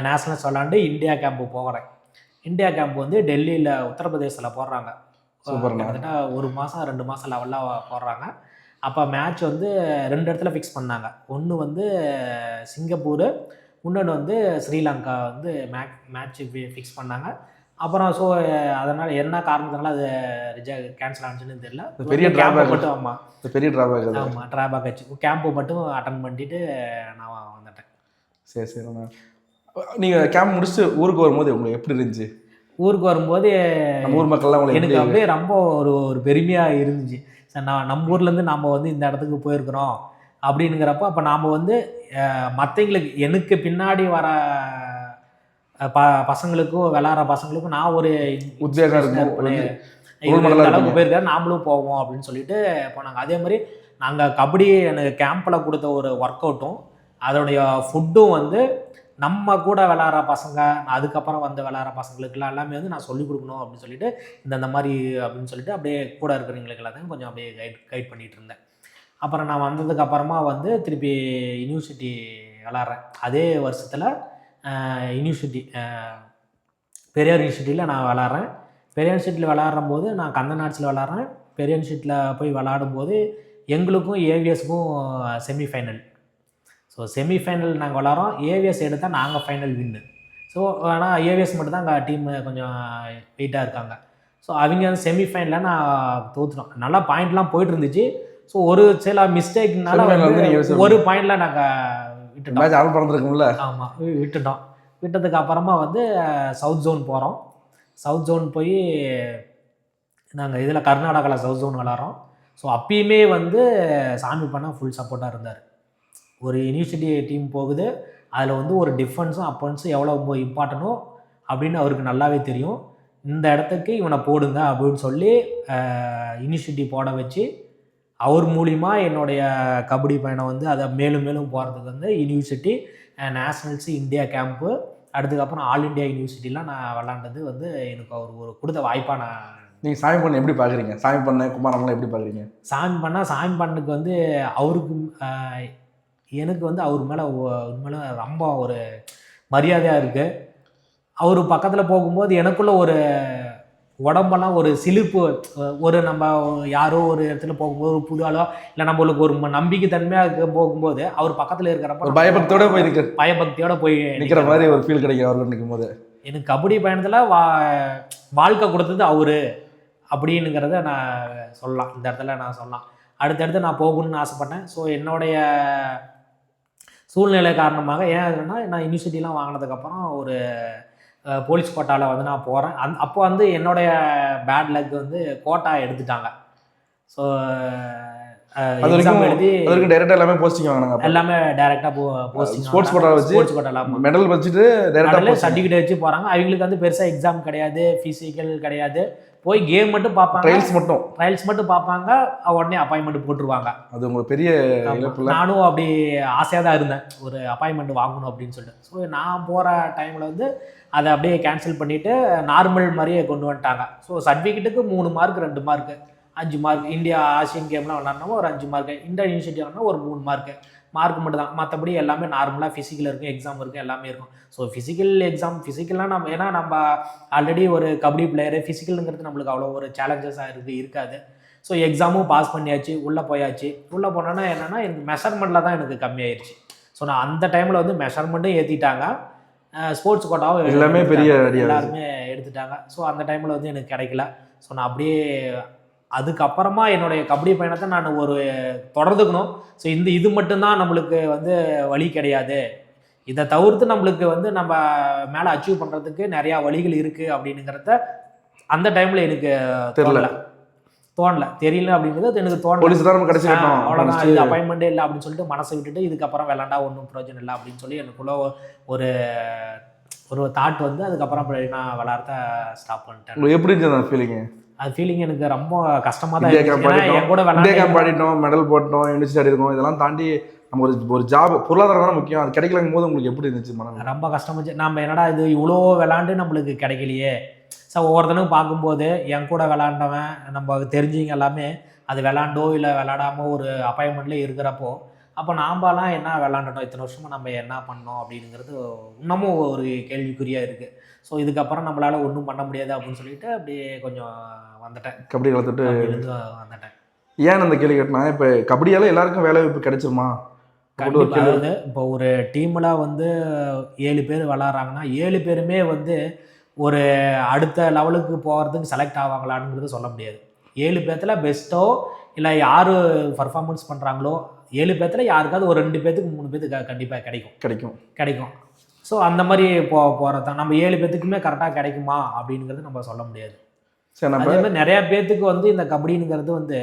Speaker 2: நேஷனல்ஸ் விளாண்டு இந்தியா கேம்ப்பு போகிறேன். இந்தியா கேம்ப் வந்து டெல்லியில் உத்தரப்பிரதேசத்தில் போடுறாங்க. கிட்டத்தட்ட 1 மாதம் 2 மாதம் லெவலில் போடுறாங்க. அப்போ மேட்ச் வந்து 2 இடத்துல ஃபிக்ஸ் பண்ணாங்க. ஒன்று வந்து சிங்கப்பூர், இன்னொன்று வந்து ஸ்ரீலங்கா வந்து மேட்ச் ஃபிக்ஸ் பண்ணாங்க. அப்புறம் ஸோ அதனால் என்ன காரணத்தினால அது கேன்சல் ஆனிச்சுன்னு தெரியல.
Speaker 1: பெரிய ட்ராபேக்
Speaker 2: மட்டும் ஆமாம்
Speaker 1: பெரிய ட்ராபேக்
Speaker 2: ஆமாம் ட்ராபேக் ஆச்சு. கேம்ப்பு மட்டும் அட்டன் பண்ணிட்டு நான் வந்துட்டேன்.
Speaker 1: சரி சரிண்ணா. நீங்கள் கேம்ப் முடிச்சுட்டு ஊருக்கு வரும்போது உங்களுக்கு எப்படி இருந்துச்சு?
Speaker 2: ஊருக்கு வரும்போது
Speaker 1: ஊர் மக்கள்லாம்
Speaker 2: எனக்கு அப்படியே ரொம்ப ஒரு பெருமையாக இருந்துச்சு. சார் நம்ம ஊர்லேருந்து நாம் வந்து இந்த இடத்துக்கு போயிருக்கிறோம் அப்படின்னுங்கிறப்போ அப்போ நாம் வந்து மற்றவங்களுக்கு எனக்கு பின்னாடி வர பசங்களுக்கும் விளாட்ற பசங்களுக்கும் நான் ஒரு
Speaker 1: உத்வேகம் இருக்கும்,
Speaker 2: அளவுக்கு போயிருக்காரு, நாமளும் போவோம் அப்படின்னு சொல்லிட்டு போனாங்க. அதே மாதிரி நாங்கள் கபடி எனக்கு கேம்பில் கொடுத்த ஒரு ஒர்க் அவுட்டும் அதோடைய ஃபுட்டும் வந்து நம்ம கூட விளாட்ற பசங்க அதுக்கப்புறம் வந்து விளாட்ற பசங்களுக்குலாம் எல்லாமே வந்து நான் சொல்லிக் கொடுக்கணும் அப்படின்னு சொல்லிட்டு இந்த மாதிரி அப்படின்னு சொல்லிட்டு அப்படியே கூட இருக்கிறவங்களுக்கு எல்லாத்தையும் கொஞ்சம் அப்படியே கைட் பண்ணிகிட்டு இருந்தேன். அப்புறம் நான் வந்ததுக்கு அப்புறமா வந்து திருப்பி யூனிவர்சிட்டி விளாட்றேன். அதே வருஷத்தில் யூனிவர்சிட்டி பெரியார் யூனிவர்சிட்டியில் நான் விளாட்றேன். பெரியார் யூனிவர்சிட்டியில் விளாட்றும் போது நான் கந்தநாட்ஸில் விளாட்றேன். பெரியார் யூனிவர்சிட்டியில் போய் விளாடும்போது எங்களுக்கும் ஏவிஎஸ்க்கும் செமிஃபைனல். ஸோ செமிஃபைனல் நாங்கள் விளாட்றோம், ஏவிஎஸ் எடுத்தால் நாங்கள் ஃபைனல் வின்னு. ஸோ ஆனால் ஏவிஎஸ் மட்டும் தான் அங்கே டீம் கொஞ்சம் வெயிட்டாக இருக்காங்க. ஸோ அவங்க வந்து செமிஃபைனலில் நான் தோற்றுட்டோம். நல்லா பாயிண்ட்லாம் போயிட்டு இருந்துச்சு. ஸோ ஒரு சில மிஸ்டேக்னால ஒரு பாயிண்டில் நாங்கள் விட்டுட்டோம். ஆமாம் விட்டுட்டோம். விட்டதுக்கு அப்புறமா வந்து சவுத் ஜோன் போகிறோம். சவுத் ஜோன் போய் நாங்கள் இதில் கர்நாடகாவில் சவுத் ஜோன் விளாட்றோம். ஸோ அப்பயுமே வந்து சாமி பண்ண ஃபுல் சப்போர்ட்டாக இருந்தார். ஒரு யூனிவர்சிட்டி டீம் போகுது, அதில் வந்து ஒரு டிஃபென்ஸும் அப்பன்ஸும் எவ்வளோ இம்பார்ட்டனோ அப்படின்னு அவருக்கு நல்லாவே தெரியும். இந்த இடத்துக்கு இவனை போடுங்க அப்படின்னு சொல்லி யூனிவர்சிட்டி போட வச்சு அவர் மூலிமா என்னுடைய கபடி பயணம் வந்து அதை மேலும் மேலும் போகிறதுக்கு வந்து யூனிவர்சிட்டி, நேஷ்னல்ஸு, இந்தியா கேம்ப்பு, அதுக்கப்புறம் ஆல் இண்டியா யூனிவர்சிட்டிலாம் நான் விளாண்டது வந்து எனக்கு அவர் ஒரு கொடுத்த வாய்ப்பாக நான்
Speaker 1: நீங்கள் சாமி பண்ண எப்படி பார்க்குறீங்க? சாமி பண்ண குமாரம்லாம் எப்படி பார்க்குறீங்க?
Speaker 2: சாமி பண்ணனுக்கு வந்து அவருக்கு எனக்கு வந்து அவர் மேலே உண்மையில ரொம்ப ஒரு மரியாதையாக இருக்குது. அவர் பக்கத்தில் போகும்போது எனக்குள்ள ஒரு உடம்பெல்லாம் ஒரு சிலிர்ப்பு, ஒரு நம்ம யாரோ ஒரு இடத்துல போகும்போது ஒரு புது ஆளோ இல்லை நம்மளுக்கு ஒரு நம்பிக்கை தன்மையாக போகும்போது அவர் பக்கத்தில் இருக்கிறப்ப
Speaker 1: ஒரு பயபக்தியோட போய் இருக்கு,
Speaker 2: பயபக்தியோட போய்
Speaker 1: நிற்கிற மாதிரி ஒரு ஃபீல் கிடைக்கும் அவர்கள் நிற்கும் போது.
Speaker 2: எனக்கு கபடி பயணத்தில் வாழ்க்கை கொடுத்தது அவரு அப்படின்னுங்கிறத நான் சொல்லலாம். இந்த இடத்துல நான் சொல்லலாம். அடுத்தடுத்து நான் போகணும்னு ஆசைப்பட்டேன். ஸோ என்னுடைய சூழ்நிலை காரணமாக ஏன் அதுன்னா, நான் யூனிவர்சிட்டிலாம் வாங்கினதுக்கப்புறம் ஒரு போலீஸ் கோட்டாவில் வந்து நான் போகிறேன். அப்போ வந்து என்னுடைய பேட் லக் வந்து கோட்டா எடுத்துட்டாங்க. ஸோ எக்ஸாம் எழுதி
Speaker 1: அதற்கு டைரெக்டாக எல்லாமே போஸ்டிங் வாங்கினாங்க.
Speaker 2: எல்லாமே டைரெக்டாக போஸ்டிங்
Speaker 1: ஸ்போர்ட்ஸ் கோட்டா வச்சு,
Speaker 2: ஸ்போர்ட்ஸ் கோட்டாவில்
Speaker 1: மெடல் வச்சுட்டு டைரெக்டாக
Speaker 2: சர்டிஃபிகேட் வச்சு போகிறாங்க. அவங்களுக்கு வந்து பெருசாக எக்ஸாம் கிடையாது, ஃபிசிக்கல் கிடையாது, போய் கேம் மட்டும் பார்ப்பாங்க, ட்ரையல்ஸ் மட்டும் பார்ப்பாங்க, உடனே அப்பாயின்மெண்ட் போட்டுருவாங்க. அது உங்களுக்கு பெரிய இழப்பு. நானும் அப்படி ஆசையாக தான் இருந்தேன் ஒரு அப்பாயின்மெண்ட் வாங்கணும் அப்படின்னு சொல்லிட்டு. ஸோ நான் போகிற டைமில் வந்து அதை அப்படியே கேன்சல் பண்ணிவிட்டு நார்மல் மாதிரியே கொண்டு வந்துட்டாங்க. ஸோ சர்டிஃபிகேட்டுக்கு 3 mark 2 mark 5 mark. India Asian கேம்லாம் விளாட்னோமோ ஒரு 5 மார்க்கு, இந்தியா யூனிவர்சிட்டி வாங்கினா ஒரு 3 மார்க் மட்டும் தான். மற்றபடி எல்லாமே நார்மலாக ஃபிசிக்கல் இருக்கும், எக்ஸாம் இருக்குது, எல்லாமே இருக்கும். ஸோ ஃபிசிக்கல்லாம் நம்ம ஏன்னா நம்ம ஆல்ரெடி ஒரு கபடி பிளேயரு, ஃபிசிக்கலுங்கிறது நம்மளுக்கு அவ்வளோ ஒரு சேலஞ்சஸாக இருக்காது. ஸோ எக்ஸாமும் பாஸ் பண்ணியாச்சு, உள்ளே போயாச்சு. உள்ளே போனோன்னா என்னென்னா எனக்கு மெஷர்மெண்ட்டில் தான் எனக்கு கம்மியாயிருச்சு. ஸோ நான் அந்த டைமில் வந்து மெஷர்மெண்ட்டும் ஏற்றிட்டாங்க, ஸ்போர்ட்ஸ் கோட்டாவும் எல்லாமே எல்லாருமே எடுத்துட்டாங்க. ஸோ அந்த டைமில் வந்து எனக்கு கிடைக்கல. ஸோ நான் அப்படியே அதுக்கப்புறமா என்னுடைய கபடி பயணத்தை நான் ஒரு தொடர்ந்துக்கணும். ஸோ இது மட்டும்தான் நம்மளுக்கு வந்து வழி கிடையாது, இதை தவிர்த்து நம்மளுக்கு வந்து நம்ம மேலே அச்சீவ் பண்ணுறதுக்கு நிறையா வழிகள் இருக்குது அப்படிங்கிறத அந்த டைமில் எனக்கு தெரியல அப்படிங்கிறது எனக்கு தோணல. அவ்வளோதான், இது அப்பாயின்மெண்ட்டே இல்லை அப்படின்னு சொல்லிட்டு மனசை விட்டுட்டு இதுக்கப்புறம் விளாண்டா ஒன்றும் பிரயோஜனம் இல்லை அப்படின்னு சொல்லி எனக்குள்ள ஒரு தாட் வந்து அதுக்கப்புறம் நான் விளாட்றத ஸ்டாப் பண்ணிட்டேன்.
Speaker 1: எப்படி இருந்துச்சு ஃபீலிங்?
Speaker 2: அது ஃபீலிங் எனக்கு ரொம்ப கஷ்டமாக தான் இருந்துச்சு. என் கூட
Speaker 1: பாடிட்டோம், மெடல் போட்டோம், யூனிவர்சிட்டி ஆடிருக்கோம், இதெல்லாம் தாண்டி நம்ம ஒரு ஜாப், பொருளாதாரம் தான் முக்கியம், அது கிடைக்கலங்கும் போது உங்களுக்கு எப்படி இருந்துச்சு மனம்?
Speaker 2: ரொம்ப கஷ்டமாச்சு. நம்ம என்னடா இது இவ்வளோ விளாண்டு நம்மளுக்கு கிடைக்கலையே. ஸோ ஒவ்வொருத்தனும் பார்க்கும்போது என் கூட விளாண்டவன் நம்ம தெரிஞ்சவங்க எல்லாமே அது விளாண்டோ இல்லை விளாடாமல் ஒரு அப்பாயின்மெண்ட்லேயே இருக்கிறப்போ, அப்போ நாம்பாலாம் என்ன விளாண்டோம், இத்தனை வருஷமாக நம்ம என்ன பண்ணோம் அப்படிங்கிறது இன்னமும் ஒரு கேள்விக்குறியாக இருக்குது. ஸோ இதுக்கப்புறம் நம்மளால் ஒன்றும் பண்ண முடியாது அப்படின்னு சொல்லிட்டு அப்படியே கொஞ்சம் வந்துட்டேன், கபடி வளர்த்துட்டு வந்துட்டேன்.
Speaker 1: ஏன் அந்த கேள்வி கேட்டனா, இப்போ கபடியால் எல்லாருக்கும் வேலை வாய்ப்பு கிடைச்சிருமா?
Speaker 2: அதாவது இப்போ ஒரு டீமில் வந்து 7 பேர் விளாட்றாங்கன்னா 7 பேருமே வந்து ஒரு அடுத்த லெவலுக்கு போகிறதுக்கு செலக்ட் ஆவாங்களான்ங்கிறது சொல்ல முடியாது. 7 பேர்த்தில் பெஸ்ட்டோ இல்லை யார் பர்ஃபார்மன்ஸ் பண்ணுறாங்களோ 7 பேர்த்தில் யாருக்காவது ஒரு 2 பேர்த்துக்கு 3 பேர்த்துக்கு கண்டிப்பாக கிடைக்கும். ஸோ அந்த மாதிரி போகிறது தான். நம்ம 7 பேர்த்துக்குமே கரெக்டாக கிடைக்குமா அப்படிங்கிறது நம்ம சொல்ல முடியாது.
Speaker 1: சரி,
Speaker 2: அதே மாதிரி நிறையா பேர்த்துக்கு வந்து இந்த கபடிங்கிறது வந்து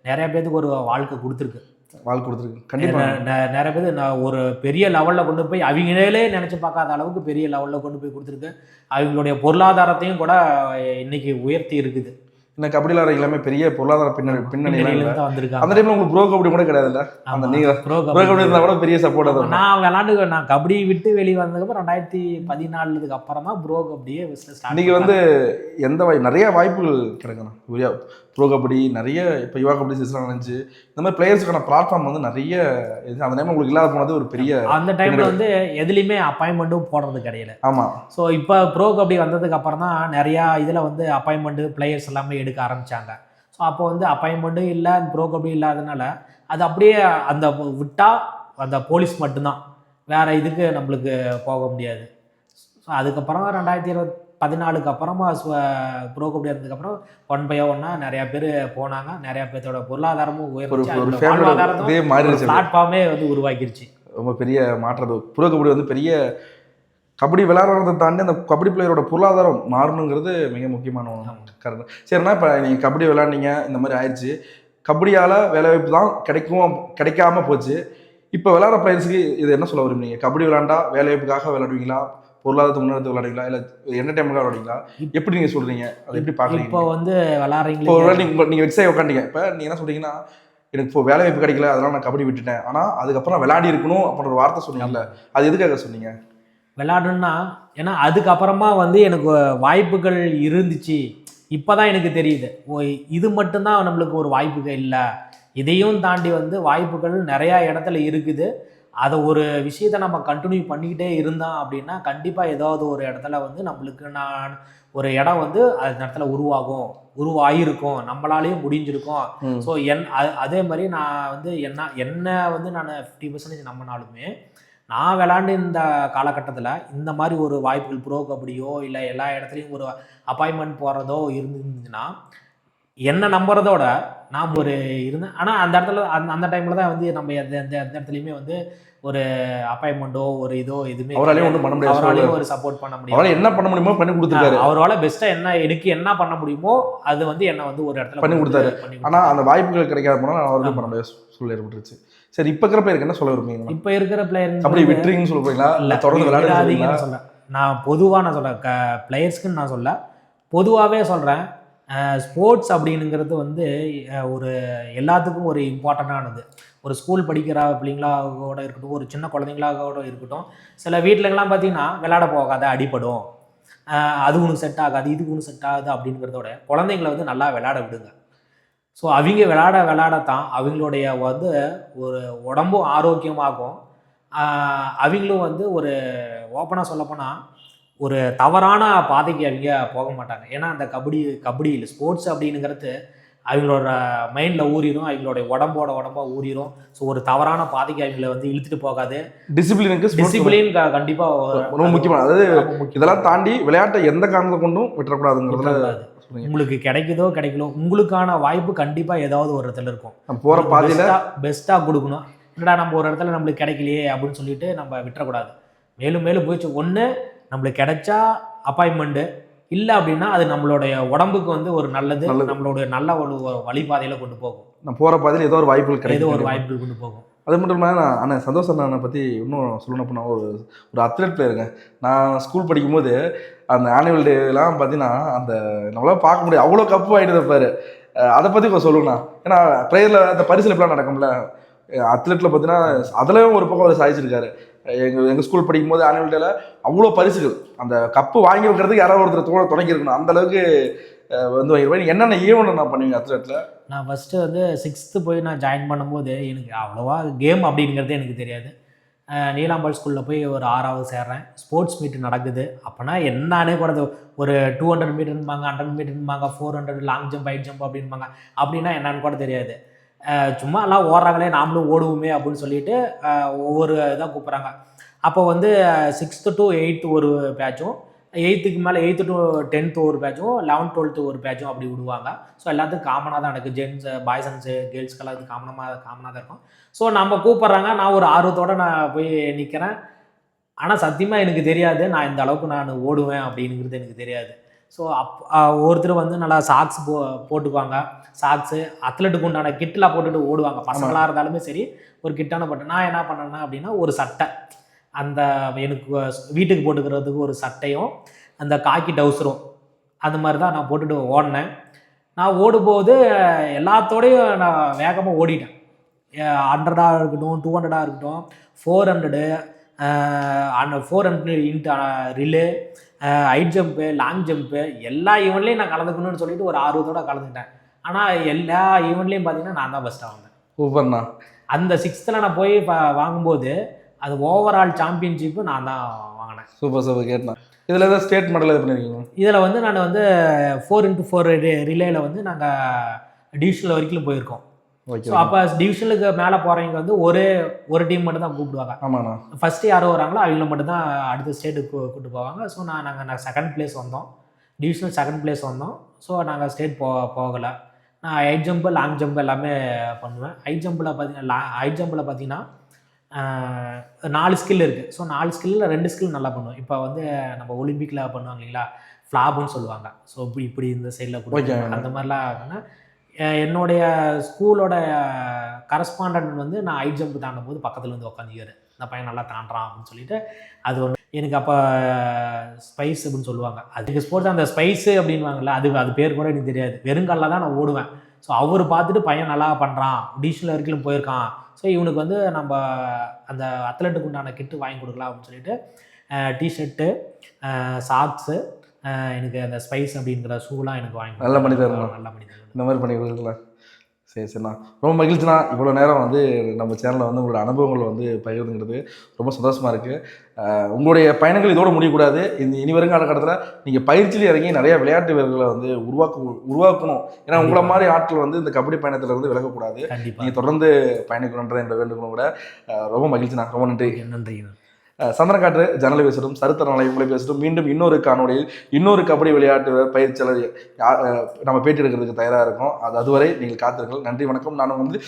Speaker 2: நிறையா பேர்த்துக்கு ஒரு வாழ்க்கை கொடுத்துருக்கு. கண்டிப்பாக நிறைய பேர் நான் ஒரு பெரிய லெவலில் கொண்டு போய் அவங்களே நினச்சி பார்க்காத அளவுக்கு பெரிய லெவலில் கொண்டு போய் கொடுத்துருக்கு. அவங்களுடைய பொருளாதாரத்தையும் கூட இன்னைக்கு உயர்த்தி இருக்குது.
Speaker 1: இந்த கபடியில் எல்லாமே பெரிய பொருளாதார பின்னணியில
Speaker 2: தான் வந்திருக்காங்க.
Speaker 1: அந்த டைம்ல உங்களுக்கு ப்ரோ கபடி கூட கிடையாதுல்ல? அந்த நீங்க ப்ரோ கபடி இருந்தா கூட பெரிய சப்போர்ட். அது
Speaker 2: நான் கபடி விட்டு வெளியே வந்ததுக்கப்புறம் 2014 அப்புறம் தான் ப்ரோ கபடியே
Speaker 1: இன்னைக்கு வந்து நிறைய வாய்ப்புகள் கிடைக்கணும். ப்ரோ கபடி நிறைய இப்போ யுவா கபடி சீசன் நினைச்சு இந்த மாதிரி பிளேயர்ஸுக்கான பிளாட்ஃபார்ம் வந்து நிறைய அந்த டைம் உங்களுக்கு இல்லாத போனது ஒரு பெரிய.
Speaker 2: அந்த டைம்ல வந்து எதுலையுமே அப்பாயின்மெண்ட்டும் போடுறது கிடையாது.
Speaker 1: ஆமாம்.
Speaker 2: ஸோ இப்போ ப்ரோ கபடி வந்ததுக்கு அப்புறம் தான் நிறையா இதில் வந்து அப்பாயின்மெண்ட்டு பிளேயர்ஸ் எல்லாமே எடுக்க ஆரம்பித்தாங்க. ஸோ அப்போ வந்து அப்பாயின்மெண்ட்டும் இல்லை, ப்ரோ கபடி இல்லாதனால அது அப்படியே அந்த விட்டால் அந்த போலீஸ் மட்டும்தான், வேறு இதுக்கு நம்மளுக்கு போக முடியாது. ஸோ அதுக்கப்புறம் 2014 அப்புறமா ப்ரோ கபடி இருந்ததுக்கப்புறம் 1 by 1 நிறையா பேர் போனாங்க. நிறையா பேர்த்தோட பொருளாதாரமும் பிளாட்ஃபார்மே வந்து உருவாக்கிருச்சு.
Speaker 1: ரொம்ப பெரிய மாற்றம். ப்ரோ கபடி வந்து பெரிய கபடி விளையாடுறதை தாண்டி அந்த கபடி பிளேயரோட பொருளாதாரம் மாறணுங்கிறது மிக முக்கியமான கருத்து. சரிண்ணா, இப்போ நீங்கள் கபடி விளையாண்டிங்க, இந்த மாதிரி ஆயிடுச்சு, கபடியால் வேலைவாய்ப்பு தான் கிடைக்காம போச்சு. இப்போ விளையாடுற பிளேயர்ஸுக்கு இது என்ன சொல்ல விரும்புறீங்க? கபடி விளையாண்டா வேலைவாய்ப்புக்காக விளையாடுவீங்களா, பொருளாதாரத்தை முன்னெடுத்து விளையாடுவீங்களா, இல்லை என்டர்டைன்மெண்ட்டாக விளையாடுவீங்களா? எப்படி நீங்கள் சொல்கிறீங்க, அதை எப்படி பார்க்குறீங்க?
Speaker 2: இப்போ வந்து விளையாடுறீங்க,
Speaker 1: நீங்கள் வெக்ஸாக உட்காண்டிங்க, இப்போ நீங்கள் என்ன சொல்கிறீங்கன்னா, எனக்கு இப்போ வேலை வாய்ப்பு கிடைக்கல அதனால் நான் கபடி விட்டுட்டேன், ஆனால் அதுக்கப்புறம் விளையாடி இருக்கணும் அப்படின்ற ஒரு வார்த்தை சொன்னீங்கல்ல, அது எதுக்காக சொன்னீங்க?
Speaker 2: விளையாடணுன்னா ஏன்னா அதுக்கப்புறமா வந்து எனக்கு வாய்ப்புகள் இருந்துச்சு, இப்போ தான் எனக்கு தெரியுது, ஓ இது மட்டும்தான் நம்மளுக்கு ஒரு வாய்ப்புகள் இல்லை, இதையும் தாண்டி வந்து வாய்ப்புகள் நிறையா இடத்துல இருக்குது. அதை ஒரு விஷயத்தை நம்ம கண்டினியூ பண்ணிக்கிட்டே இருந்தோம் அப்படின்னா கண்டிப்பாக ஏதாவது ஒரு இடத்துல வந்து நம்மளுக்கு நான் ஒரு இடம் வந்து அந்த இடத்துல உருவாகிருக்கும், நம்மளாலேயும் முடிஞ்சிருக்கும்.
Speaker 1: ம்.
Speaker 2: ஸோ அதே மாதிரி நான் வந்து என்ன வந்து நான் 50% நம்பினாலுமே நான் விளாண்டு இந்த காலகட்டத்தில் இந்த மாதிரி ஒரு வாய்ப்புகள் ப்ரோ கபடியோ இல்லை எல்லா இடத்துலையும் ஒரு அப்பாயின்மெண்ட் போகிறதோ இருந்துச்சுன்னா என்ன நம்புறதோட நான் ஒரு இருந்தேன். ஆனால் அந்த இடத்துல அந்த டைமில் தான் வந்து நம்ம எந்த எந்த எந்த இடத்துலையுமே வந்து ஒரு அப்பாயின்மெண்ட்டோ ஒரு இதோ எதுவுமே
Speaker 1: அவராலையும் ஒன்றும் பண்ண முடியாது.
Speaker 2: அவராலையும் ஒரு சப்போர்ட் பண்ண முடியும்.
Speaker 1: அவரால் என்ன பண்ண முடியுமோ பண்ணி கொடுத்துருக்காரு.
Speaker 2: அவரால் பெஸ்ட்டாக எனக்கு என்ன பண்ண முடியுமோ அது வந்து என்ன வந்து ஒரு இடத்துல
Speaker 1: பண்ணி கொடுத்தாரு. ஆனால் அந்த வாய்ப்புகள் கிடைக்காத போனால் நான் அவருக்கும் பண்ண முடியாது சூழ்நிலை ஏற்பட்டுருச்சு. சரி, இப்போ இருக்கிற பிளேயருக்கு என்ன சொல்ல விரும்புறீங்க?
Speaker 2: இப்போ இருக்கிற பிளேயர்
Speaker 1: அப்படி விட்டுறீங்கன்னு சொல்ல போறீங்களா? இல்லை தொடர்ந்து விளையாடுறீங்கன்னு
Speaker 2: சொல்ல நான் பொதுவாக நான் சொல்கிறேன், பிளேயர்ஸ்க்குன்னு நான் சொல்ல பொதுவாகவே சொல்கிறேன். ஸ்போர்ட்ஸ் அப்படிங்கிறது வந்து ஒரு எல்லாத்துக்கும் ஒரு இம்பார்ட்டண்ட்டானது. ஒரு ஸ்கூல் படிக்கிற பிள்ளைங்களாக இருக்கட்டும், ஒரு சின்ன குழந்தைங்களாக இருக்கட்டும், சில வீட்டிலலாம் பார்த்தீங்கன்னா விளையாட போகாத அடிப்படும், அது உனக்கு செட் ஆகாது, இதுக்கு உனக்கு செட் ஆகுது அப்படிங்கிறதோட குழந்தைங்களை வந்து நல்லா விளையாட விடுங்க. ஸோ அவங்க விளையாடத்தான் அவங்களுடைய வந்து ஒரு உடம்பும் ஆரோக்கியமாகும். அவங்களும் வந்து ஒரு ஓப்பனாக சொல்லப்போனால் ஒரு தவறான பாதைக்கு அவங்க போக மாட்டாங்க. ஏன்னா அந்த கபடியில் ஸ்போர்ட்ஸ் அப்படிங்கிறது அவங்களோட மைண்டில் ஊறிடும், அவங்களுடைய உடம்பாக ஊறிடும். ஸோ ஒரு தவறான பாதைக்கு அவங்கள வந்து இழுத்துட்டு போகாது. டிசிப்ளின் கண்டிப்பாக
Speaker 1: ரொம்ப முக்கியமான, அதாவது இதெல்லாம் தாண்டி விளையாட்டை எந்த காரணத்தை கொண்டும் விட்டுறக்கூடாதுங்கிறதுல
Speaker 2: உங்களுக்கு கிடைக்குதோ கிடைக்கலோ உங்களுக்கான வாய்ப்பு கண்டிப்பாக ஏதாவது ஒரு இடத்துல இருக்கும்.
Speaker 1: போகிற பாதையில்
Speaker 2: பெஸ்ட்டாக கொடுக்கணும். என்னடா நம்ம ஒரு இடத்துல நம்மளுக்கு கிடைக்கலையே அப்படின்னு சொல்லிட்டு நம்ம விட்டுறக்கூடாது. மேலும் மேலும் போயிடுச்சு. ஒன்று நம்மளுக்கு கிடைச்சா அப்பாயின்மெண்ட்டு, இல்லை அப்படின்னா அது நம்மளுடைய உடம்புக்கு வந்து ஒரு நல்லது, நம்மளுடைய நல்ல ஒரு வழிபாதையில் கொண்டு போகும்.
Speaker 1: நம்ம போகிற பாதையில் ஏதோ ஒரு வாய்ப்புகள் கிடைக்கும்,
Speaker 2: ஏதோ ஒரு வாய்ப்புகள் கொண்டு போகும்.
Speaker 1: அது மட்டும் இல்லாமல் நான் அண்ணன் சந்தோஷ் அண்ணனை பற்றி இன்னும் சொல்லணும் அப்படின்னா ஒரு அத்லெட் பிளேயருங்க. நான் ஸ்கூல் படிக்கும்போது அந்த ஆனுவல் டேலாம் பார்த்தீங்கன்னா அந்த நம்மளால் பார்க்க முடியாது, அவ்வளோ கப்பு ஆகிட்டு இருப்பார். அதை பற்றி கொஞ்சம் சொல்லுங்கண்ணா. ஏன்னா ப்ரேயரில் அந்த பரிசில் எப்படிலாம் நடக்கும்ல, அத்லெட்டில் பார்த்தீங்கன்னா அதுலேயும் ஒரு பக்கம் அவர் சாதிச்சிருக்காரு. எங்கள் ஸ்கூல் படிக்கும்போது ஆனுவல் டேல அவ்வளோ பரிசுகள், அந்த கப்பு வாங்கி வைக்கிறதுக்கு யாராவது ஒருத்தர் தொடங்கியிருக்கணும், அந்தளவுக்கு வந்து வாங்கிருப்பேன். என்னென்ன ஈவெண்ட் நான் பண்ணுவீங்க அத்லெட்டில்?
Speaker 2: நான் ஃபஸ்ட்டு வந்து 6th போய் நான் ஜாயின் பண்ணும்போது எனக்கு அவ்வளோவா கேம் அப்படிங்கிறது எனக்கு தெரியாது. நீலாம்பாள் ஸ்கூலில் போய் ஒரு 6வது சேர்றேன். ஸ்போர்ட்ஸ் மீட் நடக்குது. அப்போனா என்னானே கூட ஒரு 200 மீட்டர்பாங்க, 100 மீட்டர்பாங்க, 400 லாங் ஜம்ப், ஹைட் ஜம்ப் அப்படின்பாங்க. அப்படின்னா என்னன்னு கூட தெரியாது. சும்மா எல்லாம் ஓடுறாங்களே நாமளும் ஓடுவோமே அப்படின்னு சொல்லிட்டு ஒவ்வொரு இதாக கூப்பிட்றாங்க. அப்போ வந்து 6th to 8th ஒரு பேட்சும், 8th மேலே 8th to 10th ஒரு பேட்சும், 11th 12th ஒரு பேட்சும் அப்படி விடுவாங்க. ஸோ எல்லாத்துக்கும் காமனாக தான் எனக்கு ஜென்ஸ் பாய்ஸ் அண்ட் கேர்ள்ஸ்க்கெல்லாம் இது காமனாக தான் இருக்கும். ஸோ நம்ம கூப்பிட்றாங்க, நான் ஒரு ஆர்வத்தோடு நான் போய் நிற்கிறேன். ஆனால் சத்தியமாக எனக்கு தெரியாது நான் இந்த அளவுக்கு நான் ஓடுவேன் அப்படிங்கிறது எனக்கு தெரியாது. ஸோ ஒருத்தர் வந்து நல்லா சாக்ஸ் போட்டுக்குவாங்க, சாக்ஸு அத்லெட்டுக்கு உண்டான கிட்டெலாம் போட்டுட்டு ஓடுவாங்க. பசங்களாக இருந்தாலுமே சரி ஒரு கிட்டான போட்டு. நான் என்ன பண்ணேன்னா அப்படின்னா ஒரு சட்டை, அந்த எனக்கு வீட்டுக்கு போட்டுக்கிறதுக்கு ஒரு சட்டையும் அந்த காக்கி டவுசரும் அந்த மாதிரி தான் நான் போட்டுட்டு ஓடினேன். நான் ஓடும்போது எல்லாத்தோடையும் நான் வேகமாக ஓடிட்டேன். 100 இருக்கட்டும், 200 இருக்கட்டும், 400 400 into relay, high jump, long jump எல்லா ஈவெண்ட்லேயும் நான் கலந்துக்கணும்னு சொல்லிட்டு ஒரு ஆர்வத்தோடு கலந்துக்கிட்டேன். ஆனால் எல்லா ஈவெண்ட்லேயும் பார்த்தீங்கன்னா நான் தான் ஃபஸ்ட்டாக வந்தேன்.
Speaker 1: சூப்பர்ண்ணா.
Speaker 2: அந்த 6th நான் போய் வாங்கும்போது அது ஓவரால் சாம்பியன்ஷிப்பு நான் தான் வாங்கினேன்.
Speaker 1: சூப்பர் கேட்டேன். இதில் ஏதாவது ஸ்டேட் மெடல் இது பண்ணியிருக்கீங்க?
Speaker 2: இதில் வந்து நான் வந்து 4x4 ரிலேயில் வந்து நாங்கள் டிவிஷனல் வரைக்கும் போயிருக்கோம். ஸோ அப்போ டிவிஷனுக்கு மேலே போகிறவங்க வந்து ஒரு டீம் மட்டும் தான் கூப்பிடுவாங்க.
Speaker 1: ஆமாண்ணா.
Speaker 2: ஃபஸ்ட்டு யாரோ வராங்களோ அவங்கள மட்டும் தான் அடுத்த ஸ்டேட்டுக்கு கூப்பிட்டு போவாங்க. ஸோ நாங்கள் 2nd பிளேஸ் வந்தோம், டிவிஷனல் 2nd பிளேஸ் வந்தோம். ஸோ நாங்கள் ஸ்டேட் போகலை. நான் ஹைட் ஜம்ப்பு, லாங் ஜம்ப் எல்லாமே பண்ணுவேன். ஹைட் ஜம்பில் பார்த்தீங்கன்னா 4 ஸ்கில் இருக்குது. ஸோ 4 ஸ்கில்லில் 2 ஸ்கில் நல்லா பண்ணுவேன். இப்போ வந்து நம்ம ஒலிம்பிக்கில் பண்ணுவாங்க இல்லைங்களா, ஃப்ளாப்னு சொல்லுவாங்க. ஸோ இப்படி இந்த சைடில் கொடுங்க அந்த மாதிரிலாம் இருக்குன்னா, என்னுடைய ஸ்கூலோட கரஸ்பாண்டன்ட் வந்து நான் ஹைட் ஜம்ப் தாண்டும் போது பக்கத்தில் வந்து உட்காந்துக்காரு, இந்த பையன் நல்லா தாண்டுறான் அப்படின்னு சொல்லிட்டு. அது ஒன்று எனக்கு அப்போ ஸ்பைஸ் அப்படின்னு சொல்லுவாங்க. அதுக்கு ஸ்போர்ட்ஸ் அந்த ஸ்பைஸு அப்படின்வாங்கல்ல, அது பேர் கூட எனக்கு தெரியாது. வெறுங்காலில் தான் நான் ஓடுவேன். ஸோ அவர் பார்த்துட்டு பையன் நல்லா பண்ணுறான், டிவிஷனல் வரைக்கும் போயிருக்கான், ஸோ இவனுக்கு வந்து நம்ம அந்த அத்லெட்டுக்கு உண்டான கிட்டு வாங்கி கொடுக்கலாம் அப்படின்னு சொல்லிட்டு டிஷர்ட்டு, சாக்ஸு, எனக்கு அந்த ஸ்பைஸ் அப்படிங்கிற ஷூலாம் எனக்கு வாங்கி
Speaker 1: நல்ல மனிதர்ண்ணா.
Speaker 2: நல்லா மனிதர்.
Speaker 1: இந்த மாதிரி பண்ணி கொடுக்கலாம். சரி சரிண்ணா, ரொம்ப மகிழ்ச்சிண்ணா. இவ்வளோ நேரம் வந்து நம்ம சேனலில் வந்து உங்களோட அனுபவங்கள் வந்து பகிர்ந்துங்கிறது ரொம்ப சந்தோஷமாக இருக்குது. உங்களுடைய பயணங்கள் இதோடு முடியக்கூடாது. இனி வரும் காலகட்டத்தில் நீங்கள் பயிற்சியில் இறங்கி நிறைய விளையாட்டு வீரர்களை வந்து உருவாக்கணும். ஏன்னா உங்களை மாதிரி ஆட்கள் வந்து இந்த கபடி பயணத்தில் வந்து விலகக்கூடாது.
Speaker 2: கண்டிப்பாக
Speaker 1: நீங்கள் தொடர்ந்து பயணிக்கணுன்றதை என்னோட வேண்டுகோளும் கூட. ரொம்ப மகிழ்ச்சிண்ணா, ரொம்ப நன்றி.
Speaker 2: நன்றி.
Speaker 1: சந்திரகாற்று ஜன்னலை பேசட்டும், சரித்திர நாளை உங்களை பேசட்டும். மீண்டும் இன்னொரு காணொலியில் இன்னொரு கபடி விளையாட்டு பயிற்சியாளர் நம்ம பேட்டி எடுக்கிறதுக்கு தயாராக இருக்கும். அதுவரை நீங்கள் காத்திருங்கள். நன்றி, வணக்கம். நான் வந்து